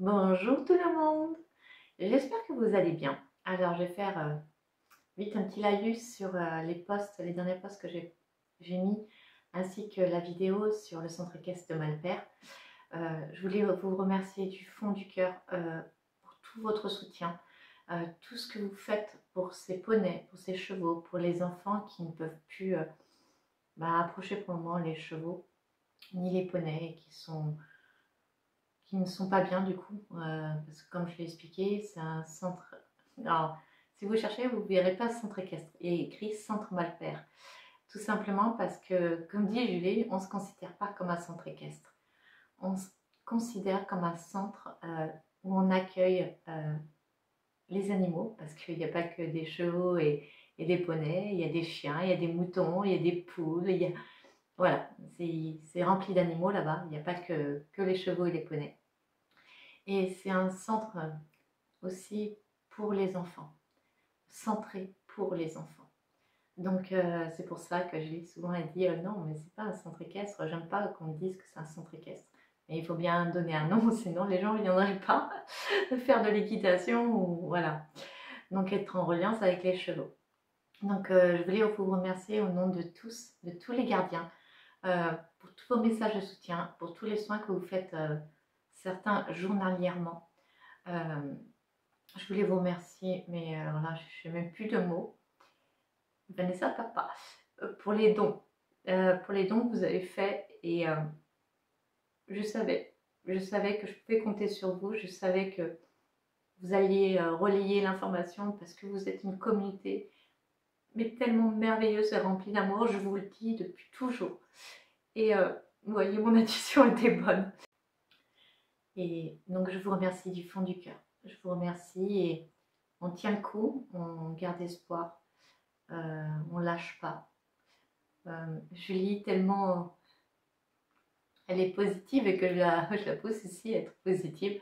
Bonjour tout le monde, j'espère que vous allez bien. Alors je vais faire vite un petit laïus sur les derniers posts que j'ai mis, ainsi que la vidéo sur le centre équestre de Malpère. Je voulais vous remercier du fond du cœur pour tout votre soutien, tout ce que vous faites pour ces poneys, pour ces chevaux, pour les enfants qui ne peuvent plus approcher pour le moment les chevaux, ni les poneys, et qui ne sont pas bien du coup, parce que comme je l'ai expliqué, c'est un centre. Alors, si vous cherchez, vous ne verrez pas centre équestre, il est écrit centre Malpère. Tout simplement parce que, comme dit Julie, on ne se considère pas comme un centre équestre. On se considère comme un centre où on accueille les animaux, parce qu'il n'y a pas que des chevaux et des poneys, il y a des chiens, il y a des moutons, il y a des poules, voilà, c'est rempli d'animaux là-bas, il n'y a pas que les chevaux et les poneys. Et c'est un centre aussi pour les enfants, centré pour les enfants. Donc c'est pour ça que je lui ai souvent dit non, mais c'est pas un centre équestre, j'aime pas qu'on me dise que c'est un centre équestre. Mais il faut bien donner un nom, sinon les gens ne viendraient pas faire de l'équitation ou voilà. Donc être en reliance avec les chevaux. Donc je voulais vous remercier au nom de tous les gardiens, pour tous vos messages de soutien, pour tous les soins que vous faites, certains journalièrement. Je voulais vous remercier, mais alors là, je n'ai même plus de mots. Vanessa, papa, pour les dons. Pour les dons que vous avez faits. Et je savais que je pouvais compter sur vous. Je savais que vous alliez relayer l'information parce que vous êtes une communauté, mais tellement merveilleuse et remplie d'amour. Je vous le dis depuis toujours. Et vous voyez, mon intuition était bonne. Et donc, je vous remercie du fond du cœur. Je vous remercie et on tient le coup, on garde espoir, on lâche pas. Julie, tellement elle est positive et que je la pousse ici à être positive.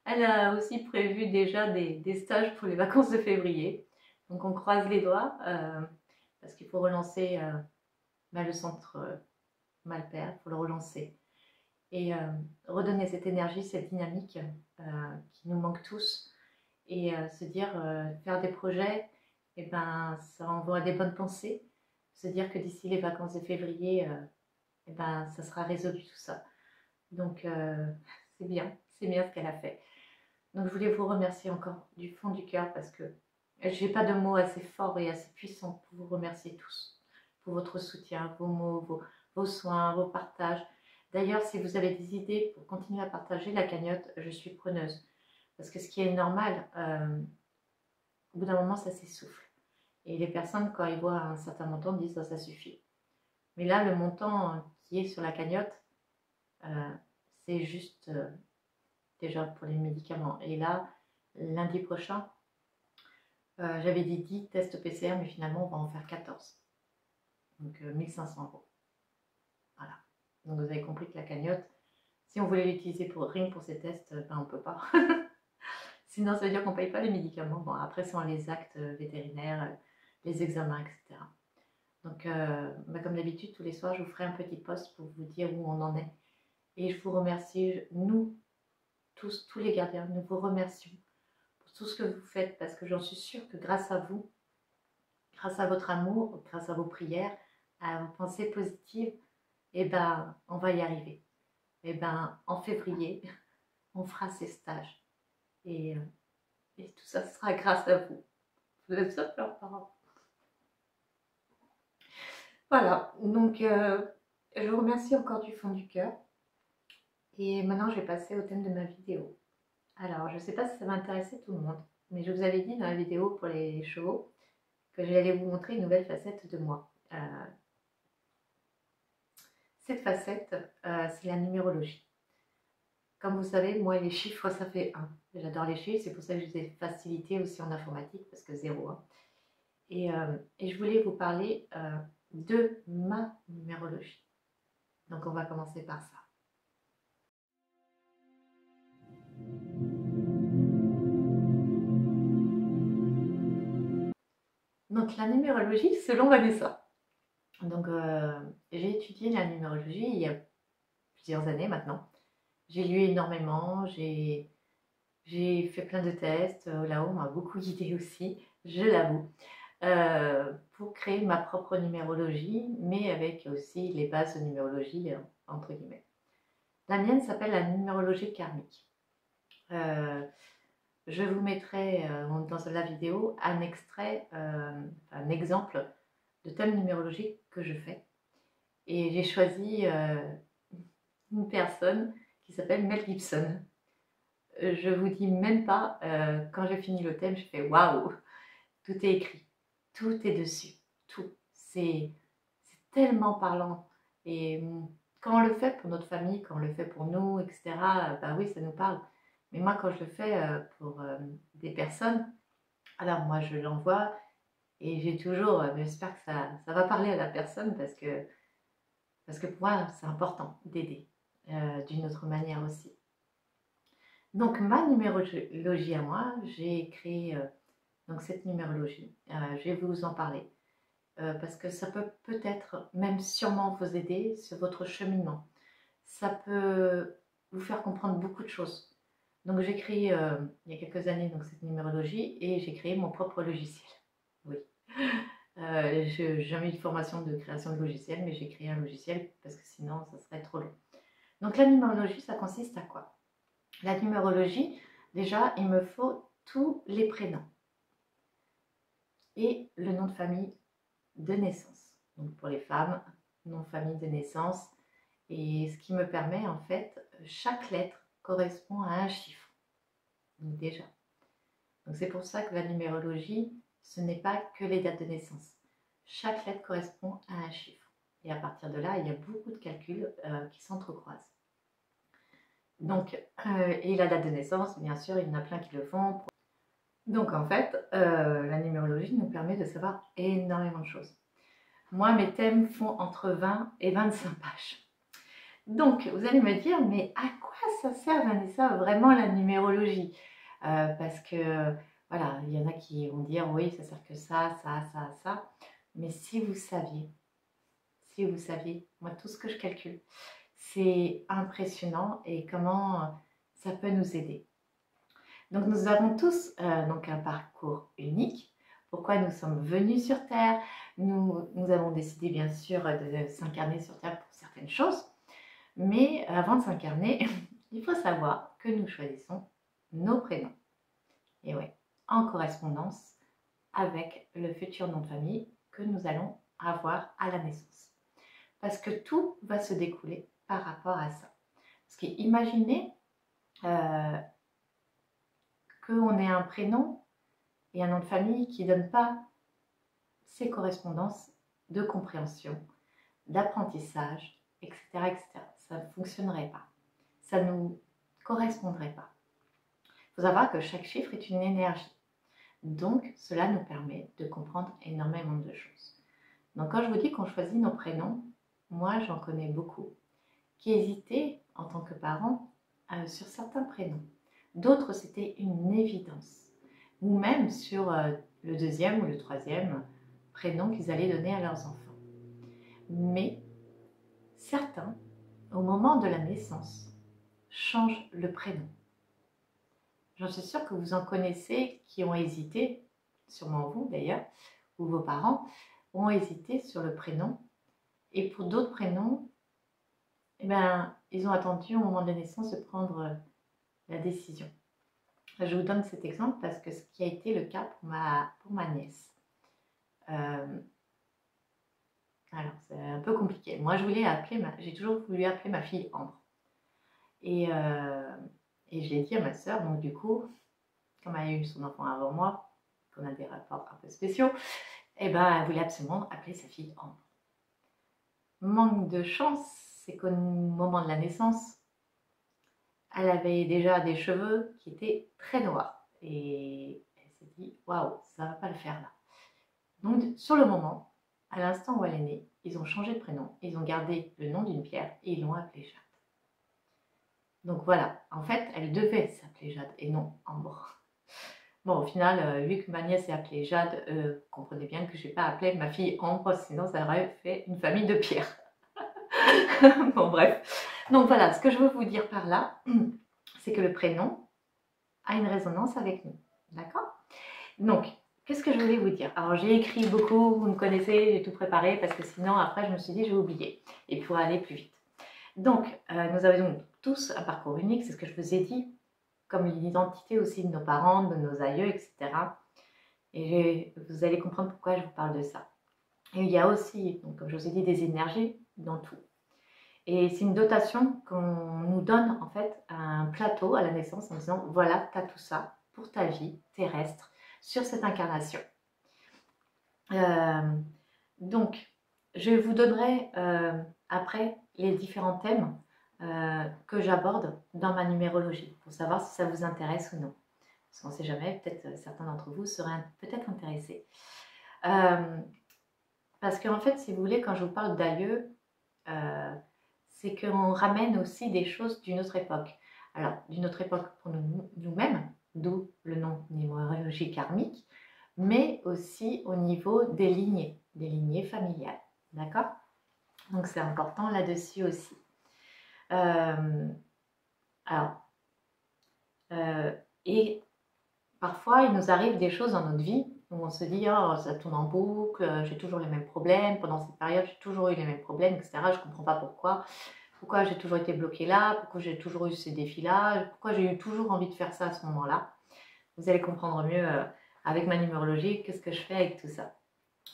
Elle a aussi prévu déjà des stages pour les vacances de février. Donc on croise les doigts parce qu'il faut relancer le centre Malpère, il faut le relancer. Et redonner cette énergie, cette dynamique qui nous manque tous. Et se dire, faire des projets, et ben, ça envoie des bonnes pensées. Se dire que d'ici les vacances de février, et ben, ça sera résolu tout ça. Donc c'est bien ce qu'elle a fait. Donc je voulais vous remercier encore du fond du cœur parce que je n'ai pas de mots assez forts et assez puissants pour vous remercier tous, pour votre soutien, vos mots, vos soins, vos partages. D'ailleurs, si vous avez des idées pour continuer à partager la cagnotte, je suis preneuse. Parce que ce qui est normal, au bout d'un moment, ça s'essouffle. Et les personnes, quand ils voient un certain montant, disent oh, ça suffit. Mais là, le montant qui est sur la cagnotte, c'est juste déjà pour les médicaments. Et là, lundi prochain, j'avais dit 10 tests PCR, mais finalement, on va en faire 14. Donc 1500 €. Voilà. Donc vous avez compris que la cagnotte, si on voulait l'utiliser rien pour ces tests, ben, on ne peut pas. Sinon, ça veut dire qu'on ne paye pas les médicaments. Bon, après, sont les actes vétérinaires, les examens, etc. Donc, comme d'habitude, tous les soirs, je vous ferai un petit post pour vous dire où on en est. Et je vous remercie, nous, tous les gardiens, nous vous remercions pour tout ce que vous faites parce que j'en suis sûre que grâce à vous, grâce à votre amour, grâce à vos prières, à vos pensées positives, eh ben, on va y arriver. Eh ben, en février, on fera ces stages. Et tout ça sera grâce à vous. Vous êtes ça, leurs parents. Voilà, donc je vous remercie encore du fond du cœur. Et maintenant, je vais passer au thème de ma vidéo. Alors, je ne sais pas si ça va intéresser tout le monde, mais je vous avais dit dans la vidéo pour les chevaux que j'allais vous montrer une nouvelle facette de moi. Cette facette, c'est la numérologie. Comme vous savez, moi, les chiffres, ça fait 1. J'adore les chiffres, c'est pour ça que je vous ai facilité aussi en informatique, parce que 0. Hein. Et je voulais vous parler de ma numérologie. Donc, on va commencer par ça. Donc, la numérologie selon Vanessa. Donc, j'ai étudié la numérologie il y a plusieurs années maintenant. J'ai lu énormément, j'ai J'ai fait plein de tests, là-haut on m'a beaucoup guidée aussi, je l'avoue, pour créer ma propre numérologie, mais avec aussi les bases de numérologie, entre guillemets. La mienne s'appelle la numérologie karmique. Je vous mettrai dans la vidéo un extrait, un exemple de thème numérologique que je fais. Et j'ai choisi une personne qui s'appelle Mel Gibson. Je vous dis même pas, quand j'ai fini le thème, j'ai fait waouh, tout est écrit, tout est dessus, tout. C'est tellement parlant. Et quand on le fait pour notre famille, quand on le fait pour nous, etc., bah oui, ça nous parle. Mais moi, quand je le fais pour des personnes, alors moi, je l'envoie et j'ai toujours, j'espère que ça va parler à la personne parce que pour moi, c'est important d'aider d'une autre manière aussi. Donc, ma numérologie à moi, j'ai créé donc cette numérologie. Je vais vous en parler parce que ça peut peut-être, même sûrement vous aider sur votre cheminement. Ça peut vous faire comprendre beaucoup de choses. Donc, j'ai créé il y a quelques années donc, cette numérologie et j'ai créé mon propre logiciel. Oui. Je n'ai jamais eu de formation de création de logiciel, mais j'ai créé un logiciel parce que sinon, ça serait trop long. Donc, la numérologie, ça consiste à quoi? La numérologie, déjà, il me faut tous les prénoms et le nom de famille de naissance. Donc, pour les femmes, nom de famille de naissance. Et ce qui me permet, en fait, chaque lettre correspond à un chiffre. Donc, déjà. Donc, c'est pour ça que la numérologie, ce n'est pas que les dates de naissance. Chaque lettre correspond à un chiffre. Et à partir de là, il y a beaucoup de calculs qui s'entrecroisent. Donc, et la date de naissance, bien sûr, il y en a plein qui le font. Donc, en fait, la numérologie nous permet de savoir énormément de choses. Moi, mes thèmes font entre 20 et 25 pages. Donc, vous allez me dire, mais à quoi ça sert, Vanessa, vraiment la numérologie? Parce que, voilà, il y en a qui vont dire, oui, ça sert que ça, ça, ça, ça. Mais si vous saviez, moi, tout ce que je calcule, c'est impressionnant et comment ça peut nous aider. Donc, nous avons tous donc un parcours unique. Pourquoi nous sommes venus sur Terre? Nous avons décidé, bien sûr, de s'incarner sur Terre pour certaines choses. Mais avant de s'incarner, il faut savoir que nous choisissons nos prénoms. Et oui, en correspondance avec le futur nom de famille que nous allons avoir à la naissance. Parce que tout va se découler par rapport à ça. Parce qu'imaginez qu'on ait un prénom et un nom de famille qui ne donne pas ces correspondances de compréhension, d'apprentissage, etc., etc. Ça ne fonctionnerait pas. Ça ne nous correspondrait pas. Il faut savoir que chaque chiffre est une énergie. Donc, cela nous permet de comprendre énormément de choses. Donc, quand je vous dis qu'on choisit nos prénoms, moi, j'en connais beaucoup qui hésitaient en tant que parents sur certains prénoms. D'autres, c'était une évidence. Ou même sur le deuxième ou le troisième prénom qu'ils allaient donner à leurs enfants. Mais certains, au moment de la naissance, changent le prénom. J'en suis sûre que vous en connaissez qui ont hésité, sûrement vous d'ailleurs, ou vos parents, ont hésité sur le prénom. Et pour d'autres prénoms, eh ben, ils ont attendu au moment de la naissance de prendre la décision. Je vous donne cet exemple parce que ce qui a été le cas pour ma nièce. Alors, c'est un peu compliqué. Moi, j'ai toujours voulu appeler ma fille Ambre. Et je l'ai dit à ma sœur, donc du coup, comme elle a eu son enfant avant moi, qu'on a des rapports un peu spéciaux, eh ben, elle voulait absolument appeler sa fille Ambre. Manque de chance, c'est qu'au moment de la naissance, elle avait déjà des cheveux qui étaient très noirs. Et elle s'est dit, waouh, ça ne va pas le faire là. Donc, sur le moment, à l'instant où elle est née, ils ont changé de prénom, ils ont gardé le nom d'une pierre et ils l'ont appelée Jade. Donc voilà, en fait, elle devait s'appeler Jade et non Ambre. Bon, au final, vu que ma nièce est appelée Jade, comprenez bien que je n'ai pas appelé ma fille Ambre, sinon ça aurait fait une famille de pierres. Bon, bref. Donc voilà, ce que je veux vous dire par là, c'est que le prénom, a une résonance avec nous. D'accord? Donc, qu'est-ce que je voulais vous dire? Alors, j'ai écrit beaucoup, vous me connaissez, j'ai tout préparé parce que sinon, après, je me suis dit, je vais oublier. Et pour aller plus vite. Donc, nous avons tous un parcours unique, c'est ce que je vous ai dit, comme l'identité aussi de nos parents, de nos aïeux, etc. Et vous allez comprendre pourquoi je vous parle de ça. Et il y a aussi, donc, comme je vous ai dit, des énergies dans tout. Et c'est une dotation qu'on nous donne en fait à un plateau à la naissance en disant voilà, tu as tout ça pour ta vie terrestre sur cette incarnation. Donc, je vous donnerai après les différents thèmes que j'aborde dans ma numérologie pour savoir si ça vous intéresse ou non. Parce qu'on ne sait jamais, peut-être certains d'entre vous seraient peut-être intéressés. Parce qu'en fait, si vous voulez, quand je vous parle d'aïeux, c'est qu'on ramène aussi des choses d'une autre époque. Alors, d'une autre époque pour nous-mêmes, d'où le nom numérologie karmique, mais aussi au niveau des lignées familiales. D'accord? Donc, c'est important là-dessus aussi. Et parfois, il nous arrive des choses dans notre vie où on se dit oh, ça tourne en boucle, j'ai toujours les mêmes problèmes, pendant cette période, j'ai toujours eu les mêmes problèmes, etc. Je ne comprends pas pourquoi. Pourquoi j'ai toujours été bloquée là, pourquoi j'ai toujours eu ces défis-là, pourquoi j'ai eu toujours envie de faire ça à ce moment-là. Vous allez comprendre mieux avec ma numérologie qu'est-ce que je fais avec tout ça.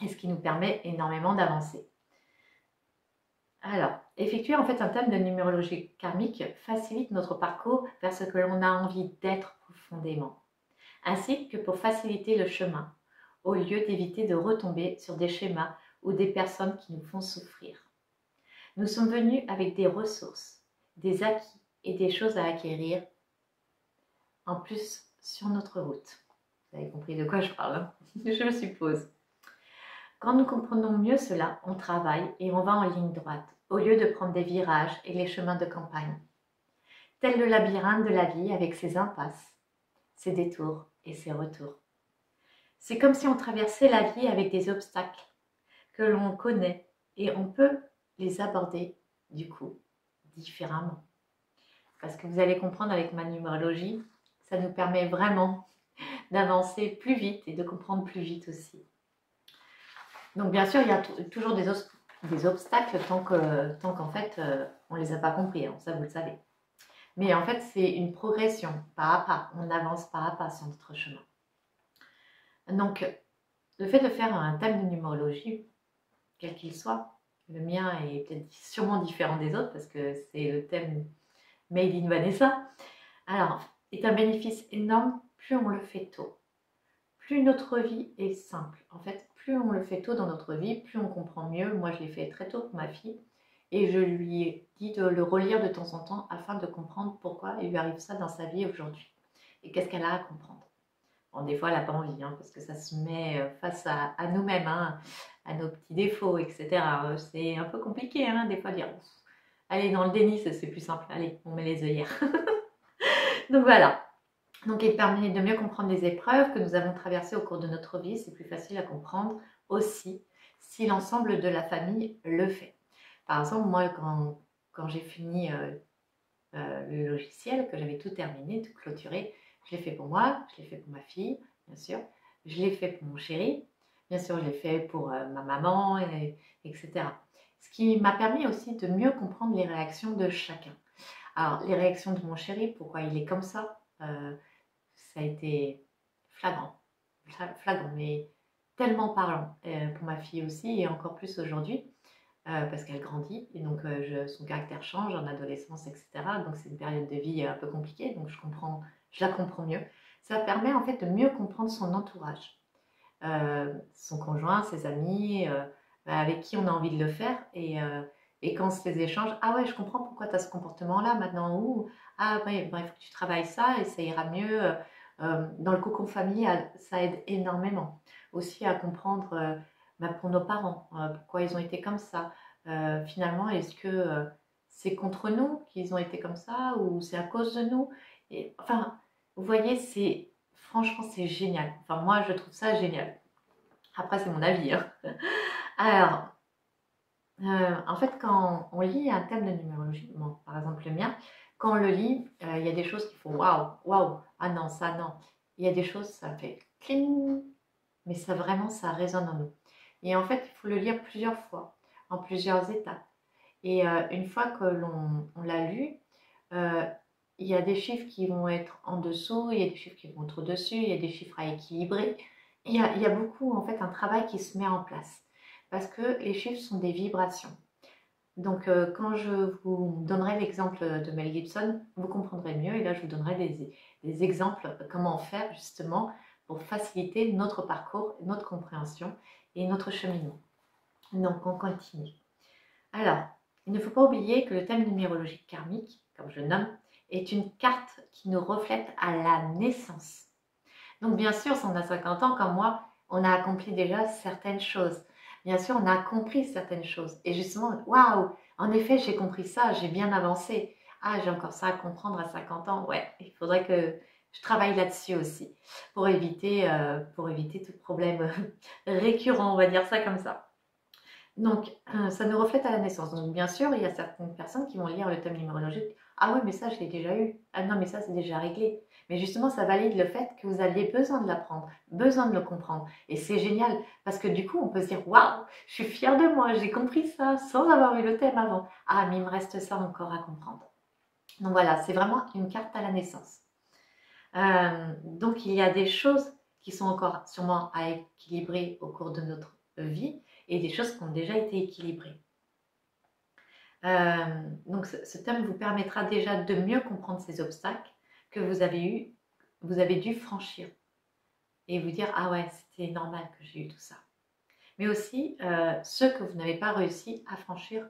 Et ce qui nous permet énormément d'avancer. Alors, effectuer en fait un thème de numérologie karmique facilite notre parcours vers ce que l'on a envie d'être profondément, ainsi que pour faciliter le chemin, au lieu d'éviter de retomber sur des schémas ou des personnes qui nous font souffrir. Nous sommes venus avec des ressources, des acquis et des choses à acquérir en plus sur notre route. Vous avez compris de quoi je parle, hein? Je suppose. Quand nous comprenons mieux cela, on travaille et on va en ligne droite, au lieu de prendre des virages et les chemins de campagne. Tel le labyrinthe de la vie avec ses impasses, ses détours et ses retours. C'est comme si on traversait la vie avec des obstacles que l'on connaît et on peut les aborder du coup différemment. Parce que vous allez comprendre avec ma numérologie, ça nous permet vraiment d'avancer plus vite et de comprendre plus vite aussi. Donc bien sûr, il y a toujours des obstacles tant qu'en fait, on ne les a pas compris, hein, ça vous le savez. Mais en fait, c'est une progression, pas à pas. On avance pas à pas sur notre chemin. Donc, le fait de faire un thème de numérologie, quel qu'il soit, le mien est peut-être sûrement différent des autres parce que c'est le thème Made in Vanessa. Alors, est un bénéfice énorme plus on le fait tôt. Plus notre vie est simple. En fait, plus on le fait tôt dans notre vie, plus on comprend mieux. Moi, je l'ai fait très tôt pour ma fille et je lui ai dit de le relire de temps en temps afin de comprendre pourquoi il lui arrive ça dans sa vie aujourd'hui et qu'est-ce qu'elle a à comprendre. Bon, des fois, elle n'a pas envie hein, parce que ça se met face à nous-mêmes, hein, à nos petits défauts, etc. C'est un peu compliqué, hein, des fois, de dire allez, dans le déni, c'est plus simple. Allez, on met les œillères. Donc voilà. Donc, il permet de mieux comprendre les épreuves que nous avons traversées au cours de notre vie. C'est plus facile à comprendre aussi si l'ensemble de la famille le fait. Par exemple, moi, quand j'ai fini le logiciel, que j'avais tout terminé, tout clôturé, je l'ai fait pour moi, je l'ai fait pour ma fille, bien sûr. Je l'ai fait pour mon chéri, bien sûr, je l'ai fait pour ma maman, etc. Ce qui m'a permis aussi de mieux comprendre les réactions de chacun. Alors, les réactions de mon chéri, pourquoi il est comme ça, ça a été flagrant, mais tellement parlant pour ma fille aussi et encore plus aujourd'hui parce qu'elle grandit et donc son caractère change en adolescence, etc. Donc c'est une période de vie un peu compliquée, donc je la comprends mieux. Ça permet en fait de mieux comprendre son entourage, son conjoint, ses amis, avec qui on a envie de le faire et quand on se les échange, ah ouais, je comprends pourquoi tu as ce comportement-là maintenant, ou ah ouais, bref, faut que tu travailles ça et ça ira mieux. Dans le cocon familial, ça aide énormément. Aussi à comprendre pour nos parents, pourquoi ils ont été comme ça. Finalement, est-ce que c'est contre nous qu'ils ont été comme ça ou c'est à cause de nous? Et, enfin, vous voyez, franchement, c'est génial. Enfin, moi, je trouve ça génial. Après, c'est mon avis, hein. Alors, en fait, quand on lit un thème de numérologie, bon, par exemple le mien, quand on le lit, il y a des choses qui font waouh, waouh, ah non, ça non. Il y a des choses, ça fait cling, mais ça vraiment, ça résonne en nous. Et en fait, il faut le lire plusieurs fois, en plusieurs étapes. Et une fois que on l'a lu, euh, il y a des chiffres qui vont être en dessous, il y a des chiffres qui vont être au-dessus, il y a des chiffres à équilibrer. Il y a beaucoup, en fait, un travail qui se met en place. Parce que les chiffres sont des vibrations. Donc, quand je vous donnerai l'exemple de Mel Gibson, vous comprendrez mieux. Et là, je vous donnerai des exemples comment faire justement pour faciliter notre parcours, notre compréhension et notre cheminement. Donc, on continue. Alors, il ne faut pas oublier que le thème numérologique karmique, comme je nomme, est une carte qui nous reflète à la naissance. Donc, bien sûr, si on a 50 ans comme moi, on a accompli déjà certaines choses. Bien sûr, on a compris certaines choses. Et justement, waouh, en effet, j'ai compris ça, j'ai bien avancé. Ah, j'ai encore ça à comprendre à 50 ans. Ouais, il faudrait que je travaille là-dessus aussi pour éviter tout problème récurrent, on va dire ça comme ça. Donc, ça nous reflète à la naissance. Donc, bien sûr, il y a certaines personnes qui vont lire le thème numérologique. Ah ouais, mais ça, je l'ai déjà eu. Ah non, mais ça, c'est déjà réglé. Mais justement, ça valide le fait que vous aviez besoin de l'apprendre, besoin de le comprendre. Et c'est génial parce que du coup, on peut se dire, waouh, je suis fière de moi, j'ai compris ça sans avoir eu le thème avant. Ah, mais il me reste ça encore à comprendre. Donc voilà, c'est vraiment une carte à la naissance. Donc, il y a des choses qui sont encore sûrement à équilibrer au cours de notre vie et des choses qui ont déjà été équilibrées. Donc, ce thème vous permettra déjà de mieux comprendre ces obstacles que vous avez dû franchir et vous dire ah ouais, c'était normal que j'ai eu tout ça. Mais aussi ceux que vous n'avez pas réussi à franchir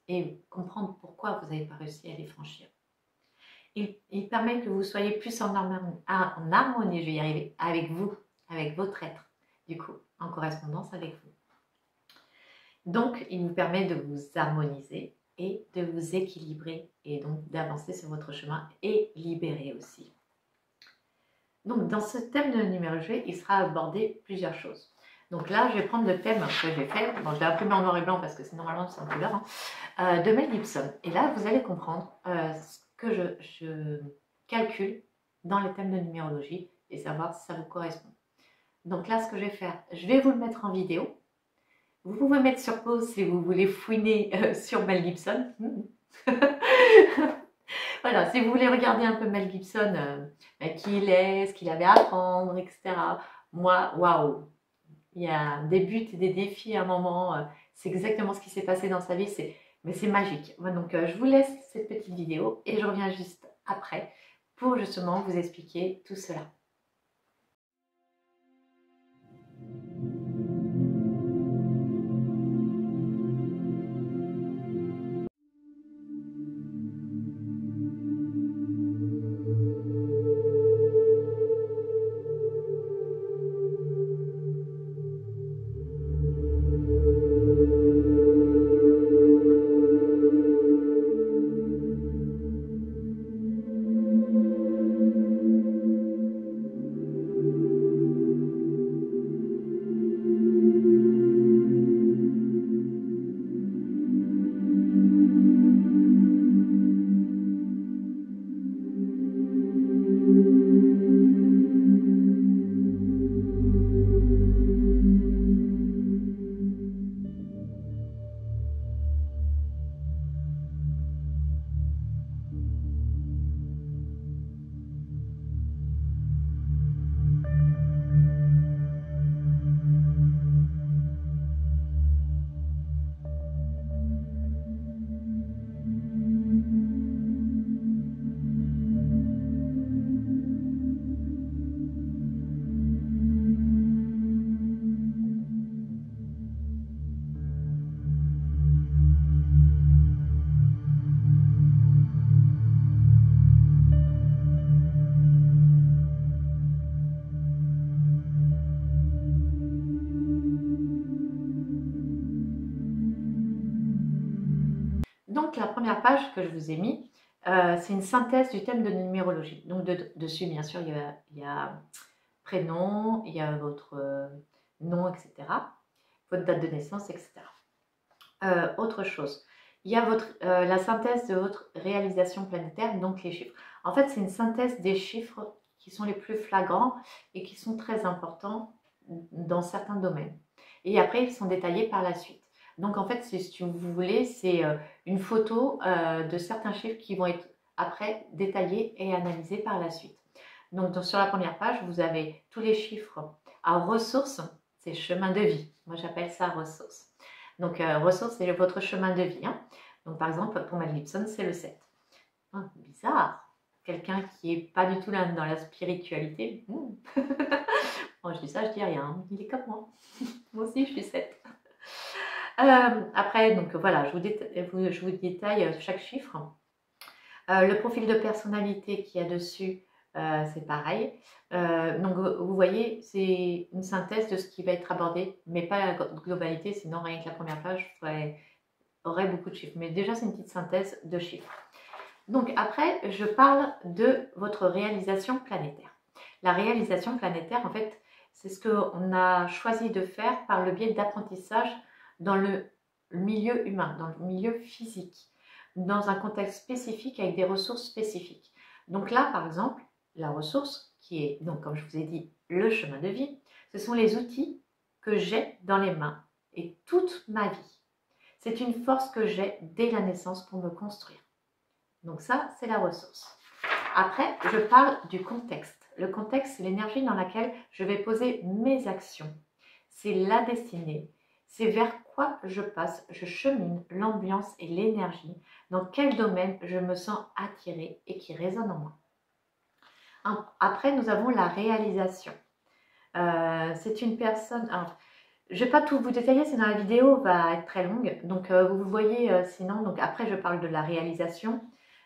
et comprendre pourquoi vous n'avez pas réussi à les franchir. Il permet que vous soyez plus en harmonie, je vais y arriver, avec vous, avec votre être, du coup, en correspondance avec vous. Donc, il vous permet de vous harmoniser et de vous équilibrer et donc d'avancer sur votre chemin et libérer aussi. Donc, dans ce thème de numérologie, il sera abordé plusieurs choses. Donc là, je vais prendre le thème que j'ai fait. Bon, je l'ai imprimé en noir et blanc parce que c'est normalement c'est en couleur, de Mel Gibson. Et là, vous allez comprendre ce que je calcule dans les thèmes de numérologie et savoir si ça vous correspond. Donc là, ce que je vais faire, je vais vous le mettre en vidéo. Vous pouvez mettre sur pause si vous voulez fouiner sur Mel Gibson. Voilà, si vous voulez regarder un peu Mel Gibson, qui il est, ce qu'il avait à apprendre, etc. Moi, waouh, il y a des buts et des défis à un moment. C'est exactement ce qui s'est passé dans sa vie. Mais c'est magique. Donc, je vous laisse cette petite vidéo et je reviens juste après pour justement vous expliquer tout cela. Donc, la première page que je vous ai mis, c'est une synthèse du thème de numérologie. Donc, dessus, bien sûr, il y a prénom, il y a votre nom, etc. Votre date de naissance, etc. Autre chose, il y a la synthèse de votre réalisation planétaire, donc les chiffres. En fait, c'est une synthèse des chiffres qui sont les plus flagrants et qui sont très importants dans certains domaines. Et après, ils sont détaillés par la suite. Donc, en fait, si vous voulez, c'est une photo de certains chiffres qui vont être après détaillés et analysés par la suite. Donc, sur la première page, vous avez tous les chiffres à ressources, c'est chemin de vie. Moi, j'appelle ça ressources. Donc, ressources, c'est votre chemin de vie. Hein. Donc, par exemple, pour Mel Gibson, c'est le 7. Ah, bizarre. Quelqu'un qui n'est pas du tout là dans la spiritualité. Moi, je dis ça, je dis rien. Hein. Il est comme moi. Moi aussi, je suis 7. Après, donc voilà, je vous détaille chaque chiffre. Le profil de personnalité qu'il y a dessus, c'est pareil. Donc vous voyez, c'est une synthèse de ce qui va être abordé, mais pas la globalité, sinon rien que la première page aurait beaucoup de chiffres. Mais déjà, c'est une petite synthèse de chiffres. Donc après, je parle de votre réalisation planétaire. La réalisation planétaire, en fait, c'est ce qu'on a choisi de faire par le biais d'apprentissage dans le milieu humain, dans le milieu physique, dans un contexte spécifique avec des ressources spécifiques. Donc là, par exemple, la ressource qui est, donc comme je vous ai dit, le chemin de vie, ce sont les outils que j'ai dans les mains et toute ma vie. C'est une force que j'ai dès la naissance pour me construire. Donc ça, c'est la ressource. Après, je parle du contexte. Le contexte, c'est l'énergie dans laquelle je vais poser mes actions. C'est la destinée. C'est vers quoi je passe, je chemine, l'ambiance et l'énergie. Dans quel domaine je me sens attirée et qui résonne en moi. Après, nous avons la réalisation. C'est une personne... Alors, je ne vais pas tout vous détailler, sinon la vidéo va être très longue. Donc, vous voyez, sinon, donc après, je parle de la réalisation,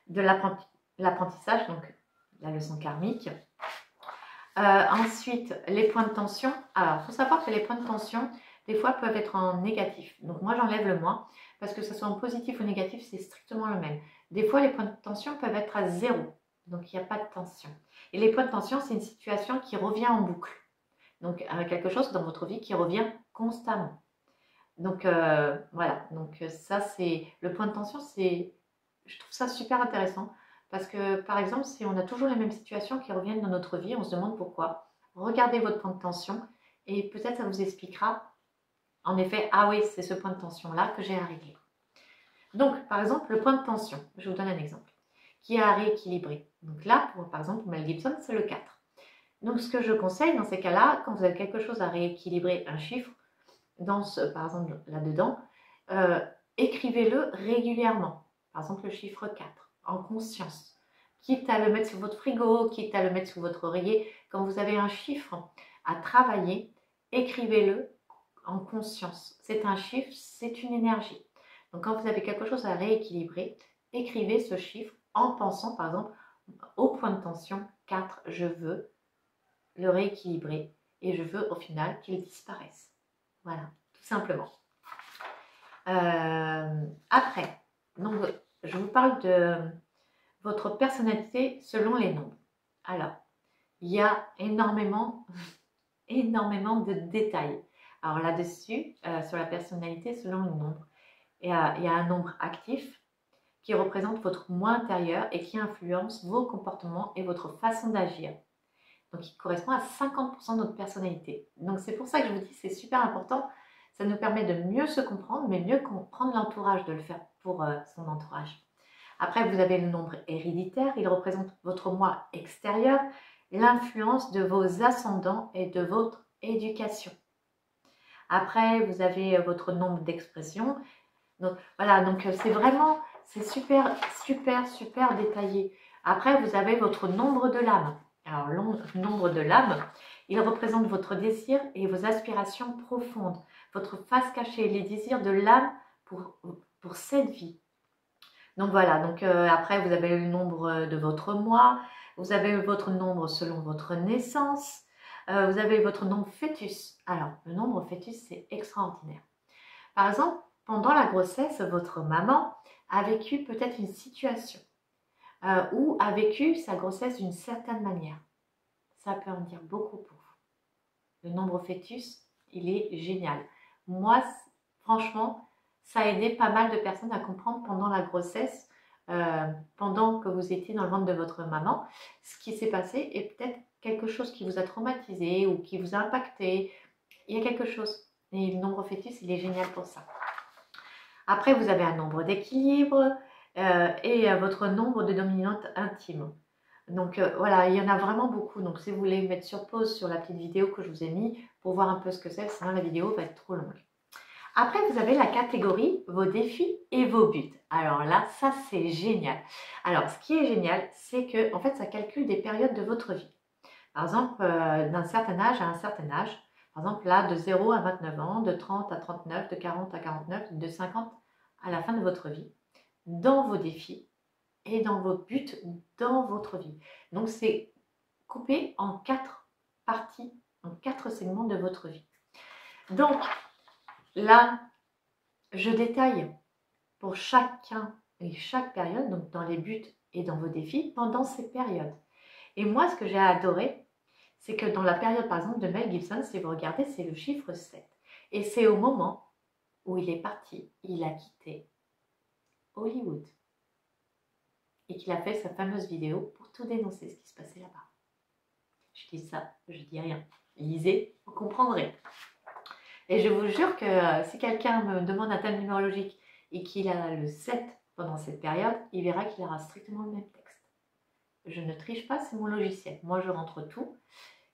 de l'apprentissage, donc la leçon karmique. Ensuite, les points de tension. Alors, il faut savoir que les points de tension, des fois, peuvent être en négatif. Donc, moi, j'enlève le moins, parce que ce soit en positif ou négatif, c'est strictement le même. Des fois, les points de tension peuvent être à 0. Donc, il n'y a pas de tension. Et les points de tension, c'est une situation qui revient en boucle. Donc, quelque chose dans votre vie qui revient constamment. Donc, voilà. Donc, ça, c'est... Le point de tension, c'est... Je trouve ça super intéressant. Parce que, par exemple, si on a toujours les mêmes situations qui reviennent dans notre vie, on se demande pourquoi. Regardez votre point de tension et peut-être ça vous expliquera, en effet, ah oui, c'est ce point de tension-là que j'ai à régler. Donc, par exemple, le point de tension, je vous donne un exemple, qui est à rééquilibrer. Donc là, par exemple, pour Mel Gibson, c'est le 4. Donc, ce que je conseille dans ces cas-là, quand vous avez quelque chose à rééquilibrer, un chiffre, par exemple, là-dedans, écrivez-le régulièrement. Par exemple, le chiffre 4, en conscience. Quitte à le mettre sur votre frigo, quitte à le mettre sur votre oreiller. Quand vous avez un chiffre à travailler, écrivez-le en conscience. C'est un chiffre, c'est une énergie. Donc, quand vous avez quelque chose à rééquilibrer, écrivez ce chiffre en pensant, par exemple, au point de tension 4, je veux le rééquilibrer et je veux au final qu'il disparaisse. Voilà, tout simplement. Après, donc, je vous parle de votre personnalité selon les nombres. Alors, il y a énormément de détails. Alors là-dessus, sur la personnalité selon le nombre, il y a un nombre actif qui représente votre moi intérieur et qui influence vos comportements et votre façon d'agir. Donc, il correspond à 50% de notre personnalité. Donc, c'est pour ça que je vous dis, c'est super important. Ça nous permet de mieux se comprendre, mais mieux comprendre l'entourage, de le faire pour son entourage. Après, vous avez le nombre héréditaire. Il représente votre moi extérieur, l'influence de vos ascendants et de votre éducation. Après, vous avez votre nombre d'expression. Donc, voilà, donc c'est vraiment, c'est super, super, super détaillé. Après, vous avez votre nombre de l'âme. Alors, le nombre de l'âme, il représente votre désir et vos aspirations profondes, votre face cachée, les désirs de l'âme pour cette vie. Donc voilà, donc après vous avez le nombre de votre mois, vous avez votre nombre selon votre naissance, vous avez votre nombre fœtus. Alors, le nombre fœtus, c'est extraordinaire. Par exemple, pendant la grossesse, votre maman a vécu peut-être une situation ou a vécu sa grossesse d'une certaine manière. Ça peut en dire beaucoup pour vous. Le nombre fœtus, il est génial. Moi, franchement, ça a aidé pas mal de personnes à comprendre pendant la grossesse, pendant que vous étiez dans le ventre de votre maman, ce qui s'est passé et peut-être quelque chose qui vous a traumatisé ou qui vous a impacté. Il y a quelque chose. Et le nombre fœtus, il est génial pour ça. Après, vous avez un nombre d'équilibre et votre nombre de dominantes intimes. Donc voilà, il y en a vraiment beaucoup. Donc si vous voulez mettre sur pause sur la petite vidéo que je vous ai mis pour voir un peu ce que c'est, sinon la vidéo va être trop longue. Après, vous avez la catégorie vos défis et vos buts. Alors là, ça c'est génial. Alors ce qui est génial, c'est que en fait, ça calcule des périodes de votre vie. Par exemple, d'un certain âge à un certain âge. Par exemple, là, de 0 à 29 ans, de 30 à 39, de 40 à 49, de 50 à la fin de votre vie, dans vos défis et dans vos buts dans votre vie. Donc, c'est coupé en 4 parties, en 4 segments de votre vie. Donc, là, je détaille pour chacun et chaque période, donc dans les buts et dans vos défis, pendant ces périodes. Et moi, ce que j'ai adoré, c'est que dans la période, par exemple, de Mel Gibson, si vous regardez, c'est le chiffre 7. Et c'est au moment où il est parti, il a quitté Hollywood. Et qu'il a fait sa fameuse vidéo pour tout dénoncer ce qui se passait là-bas. Je dis ça, je dis rien. Lisez, vous comprendrez. Et je vous jure que si quelqu'un me demande un thème numérologique et qu'il a le 7 pendant cette période, il verra qu'il aura strictement le même texte. Je ne triche pas, c'est mon logiciel. Moi, je rentre tout.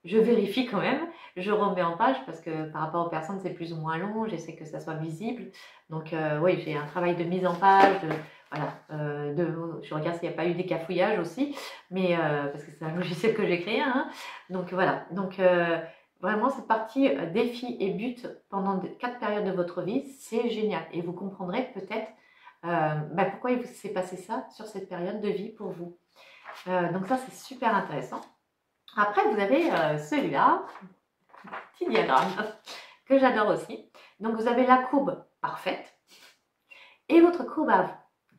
Je vérifie quand même, je remets en page parce que par rapport aux personnes, c'est plus ou moins long, j'essaie que ça soit visible. Donc oui, j'ai un travail de mise en page, voilà, je regarde s'il n'y a pas eu des cafouillages aussi, mais parce que c'est un logiciel que j'ai créé. Hein. Donc voilà, donc vraiment cette partie défis et buts pendant 4 périodes de votre vie, c'est génial. Et vous comprendrez peut-être pourquoi il s'est passé ça sur cette période de vie pour vous. Donc ça, c'est super intéressant. Après, vous avez celui-là, petit diagramme, que j'adore aussi. Donc, vous avez la courbe parfaite et votre courbe à vous,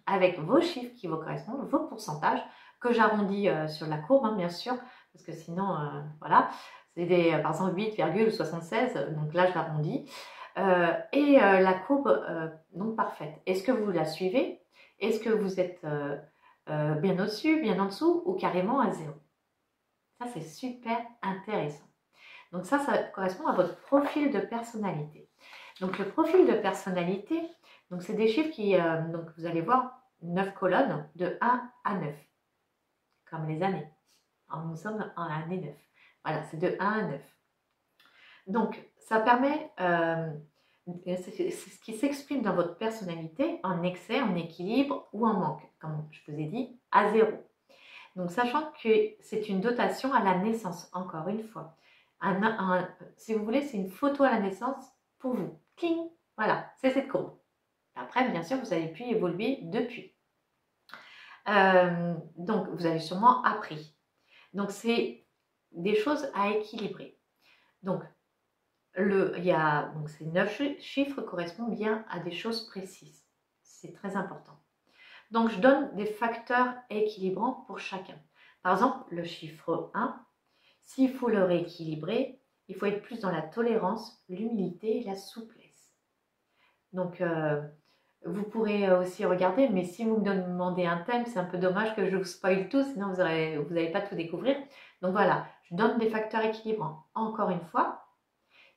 avec vos chiffres qui vous correspondent, vos pourcentages, que j'arrondis sur la courbe, hein, bien sûr, parce que sinon, voilà, c'est par exemple 8,76, donc là, je l'arrondis. Et la courbe donc parfaite. Est-ce que vous la suivez? Est-ce que vous êtes bien au-dessus, bien en dessous ou carrément à 0? Ça, c'est super intéressant. Donc ça correspond à votre profil de personnalité. Donc le profil de personnalité, donc c'est des chiffres qui, donc vous allez voir, 9 colonnes de 1 à 9, comme les années. Alors, nous sommes en année 9. Voilà, c'est de 1 à 9. Donc ça permet, c'est ce qui s'exprime dans votre personnalité en excès, en équilibre ou en manque, comme je vous ai dit, à 0. Donc, sachant que c'est une dotation à la naissance, encore une fois. Si vous voulez, c'est une photo à la naissance pour vous. Cling, voilà, c'est cette courbe. Après, bien sûr, vous avez pu évoluer depuis. Donc, vous avez sûrement appris. Donc, c'est des choses à équilibrer. Donc, ces 9 chiffres correspondent bien à des choses précises. C'est très important. Donc, je donne des facteurs équilibrants pour chacun. Par exemple, le chiffre 1, s'il faut le rééquilibrer, il faut être plus dans la tolérance, l'humilité et la souplesse. Donc, vous pourrez aussi regarder, mais si vous me demandez un thème, c'est un peu dommage que je vous spoil tout, sinon vous n'allez pas tout découvrir. Donc voilà, je donne des facteurs équilibrants. Encore une fois,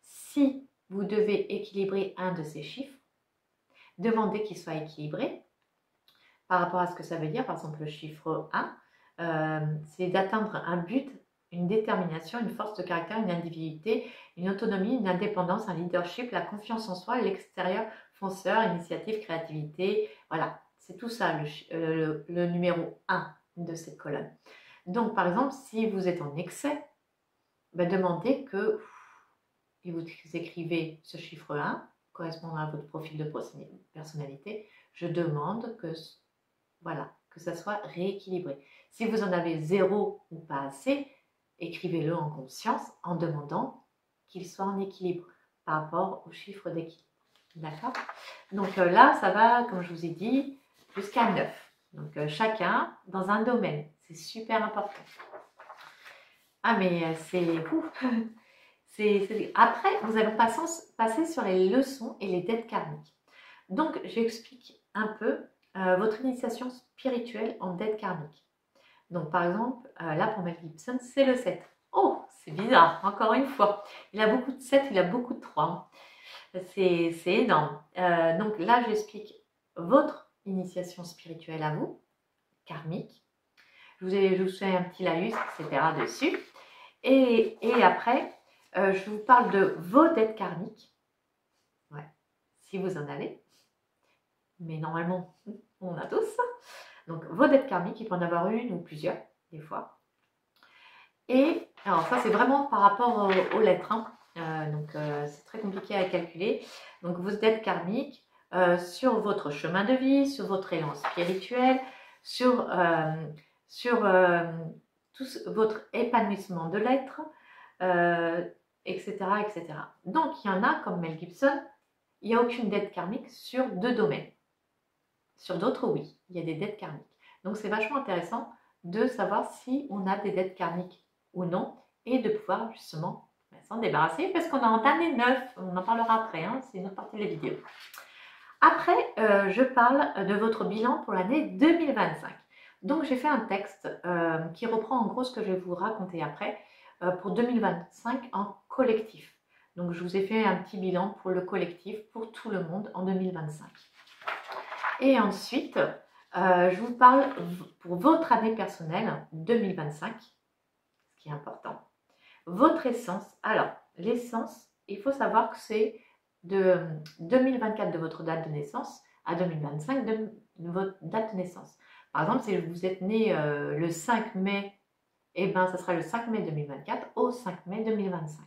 si vous devez équilibrer un de ces chiffres, demandez qu'il soit équilibré. Par rapport à ce que ça veut dire, par exemple le chiffre 1, c'est d'atteindre un but, une détermination, une force de caractère, une individualité, une autonomie, une indépendance, un leadership, la confiance en soi, l'extérieur, fonceur, initiative, créativité. Voilà, c'est tout ça le numéro 1 de cette colonne. Donc par exemple, si vous êtes en excès, demandez que, et vous écrivez ce chiffre 1, correspondant à votre profil de personnalité, je demande que voilà, que ça soit rééquilibré. Si vous en avez 0 ou pas assez, écrivez-le en conscience en demandant qu'il soit en équilibre par rapport au chiffre d'équilibre. D'accord? Donc là, ça va, comme je vous ai dit, jusqu'à 9. Donc chacun dans un domaine. C'est super important. Ah mais c'est fou. Après, nous allons passer sur les leçons et les dettes karmiques. Donc, j'explique un peu votre initiation spirituelle en dette karmique. Donc, par exemple, là pour Mel Gibson, c'est le 7. Oh, c'est bizarre, encore une fois. Il a beaucoup de 7, il a beaucoup de 3. C'est énorme. Donc là, j'explique votre initiation spirituelle à vous, karmique. Je vous fais un petit laïus, etc. dessus. Et après, je vous parle de vos dettes karmiques. Ouais, si vous en avez. Mais normalement, on en a tous. Donc, vos dettes karmiques, il peut en avoir une ou plusieurs, des fois. Et alors, ça, c'est vraiment par rapport aux lettres. Donc, c'est très compliqué à calculer. Donc, vos dettes karmiques sur votre chemin de vie, sur votre élan spirituel, sur tout votre épanouissement de l'être, etc., etc. Donc, il y en a, comme Mel Gibson, il n'y a aucune dette karmique sur 2 domaines. Sur d'autres, oui, il y a des dettes karmiques. Donc, c'est vachement intéressant de savoir si on a des dettes karmiques ou non et de pouvoir justement s'en débarrasser parce qu'on est en année 9, on en parlera après, c'est une autre partie de la vidéo. Après, je parle de votre bilan pour l'année 2025. Donc, j'ai fait un texte qui reprend en gros ce que je vais vous raconter après pour 2025 en collectif. Donc, je vous ai fait un petit bilan pour le collectif, pour tout le monde en 2025. Et ensuite, je vous parle pour votre année personnelle 2025, ce qui est important. Votre essence. Alors, l'essence, il faut savoir que c'est de 2024 de votre date de naissance à 2025 de votre date de naissance. Par exemple, si vous êtes né le 5 mai, eh bien, ça sera le 5 mai 2024 au 5 mai 2025.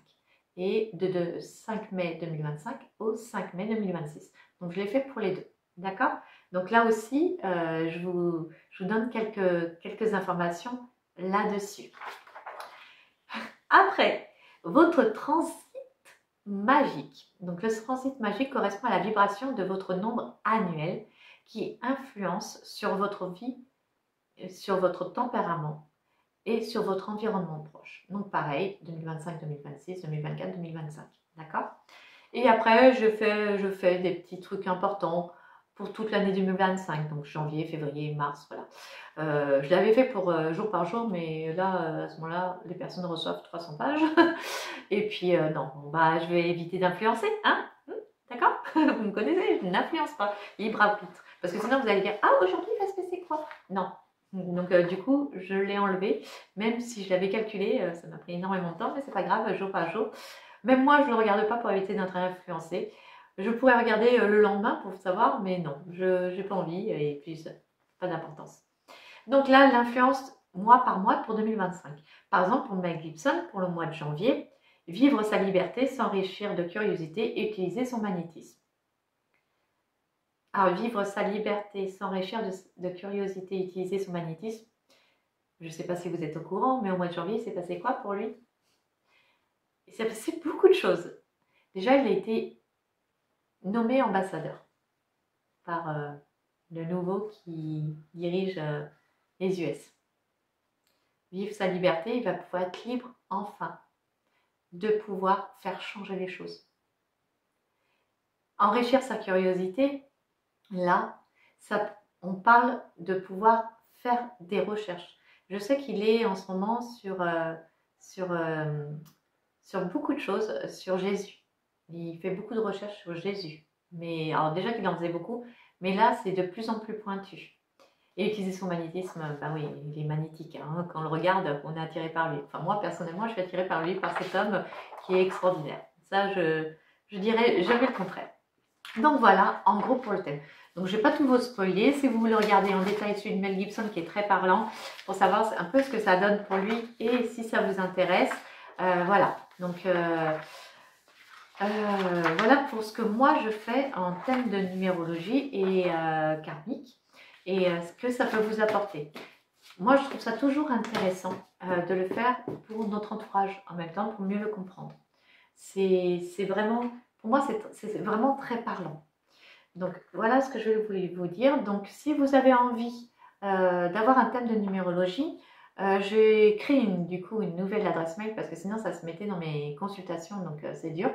Et de 5 mai 2025 au 5 mai 2026. Donc, je l'ai fait pour les deux. D'accord? Donc là aussi, je vous donne quelques informations là-dessus. Après, votre transit magique. Donc le transit magique correspond à la vibration de votre nombre annuel qui influence sur votre vie, sur votre tempérament et sur votre environnement proche. Donc pareil, 2025, 2026, 2024, 2025. D'accord? Et après, je fais des petits trucs importants pour toute l'année 2025, donc janvier, février, mars, voilà. Je l'avais fait pour jour par jour, mais là, à ce moment-là, les personnes reçoivent 300 pages. Et puis, non, bah, je vais éviter d'influencer, hein? D'accord? Vous me connaissez, je n'influence pas. Libre arbitre. Parce que sinon, vous allez dire, ah, aujourd'hui, il va se passer quoi? Non. Donc, du coup, je l'ai enlevé. Même si je l'avais calculé, ça m'a pris énormément de temps, mais c'est pas grave, jour par jour. Même moi, je ne le regarde pas pour éviter d'être influencée. Je pourrais regarder le lendemain pour savoir, mais non, je n'ai pas envie et puis pas d'importance. Donc là, l'influence mois par mois pour 2025. Par exemple, pour Mel Gibson, pour le mois de janvier, vivre sa liberté, s'enrichir de curiosité et utiliser son magnétisme. Alors, vivre sa liberté, s'enrichir de curiosité, utiliser son magnétisme. Je ne sais pas si vous êtes au courant, mais au mois de janvier, il s'est passé quoi pour lui? Il s'est passé beaucoup de choses. Déjà, il a été nommé ambassadeur par le nouveau qui dirige les US. Vivre sa liberté, il va pouvoir être libre enfin de pouvoir faire changer les choses. Enrichir sa curiosité, là, on parle de pouvoir faire des recherches. Je sais qu'il est en ce moment sur beaucoup de choses, sur Jésus. Il fait beaucoup de recherches sur Jésus. Mais alors déjà qu'il en faisait beaucoup, mais là c'est de plus en plus pointu. Et utiliser son magnétisme, ben oui, il est magnétique. Quand on le regarde, on est attiré par lui. Enfin moi personnellement, je suis attirée par lui, par cet homme qui est extraordinaire. Ça, je dirais jamais le contraire. Donc voilà, en gros pour le thème. Donc je ne vais pas tout vous spoiler. Si vous voulez regarder en détail celui de Mel Gibson qui est très parlant, pour savoir un peu ce que ça donne pour lui et si ça vous intéresse. Voilà. Donc voilà pour ce que moi je fais en thème de numérologie et karmique et ce que ça peut vous apporter. Moi je trouve ça toujours intéressant de le faire pour notre entourage en même temps pour mieux le comprendre. C'est vraiment, pour moi c'est vraiment très parlant. Donc voilà ce que je voulais vous dire. Donc si vous avez envie d'avoir un thème de numérologie, j'ai créé du coup une nouvelle adresse mail parce que sinon ça se mettait dans mes consultations, donc c'est dur.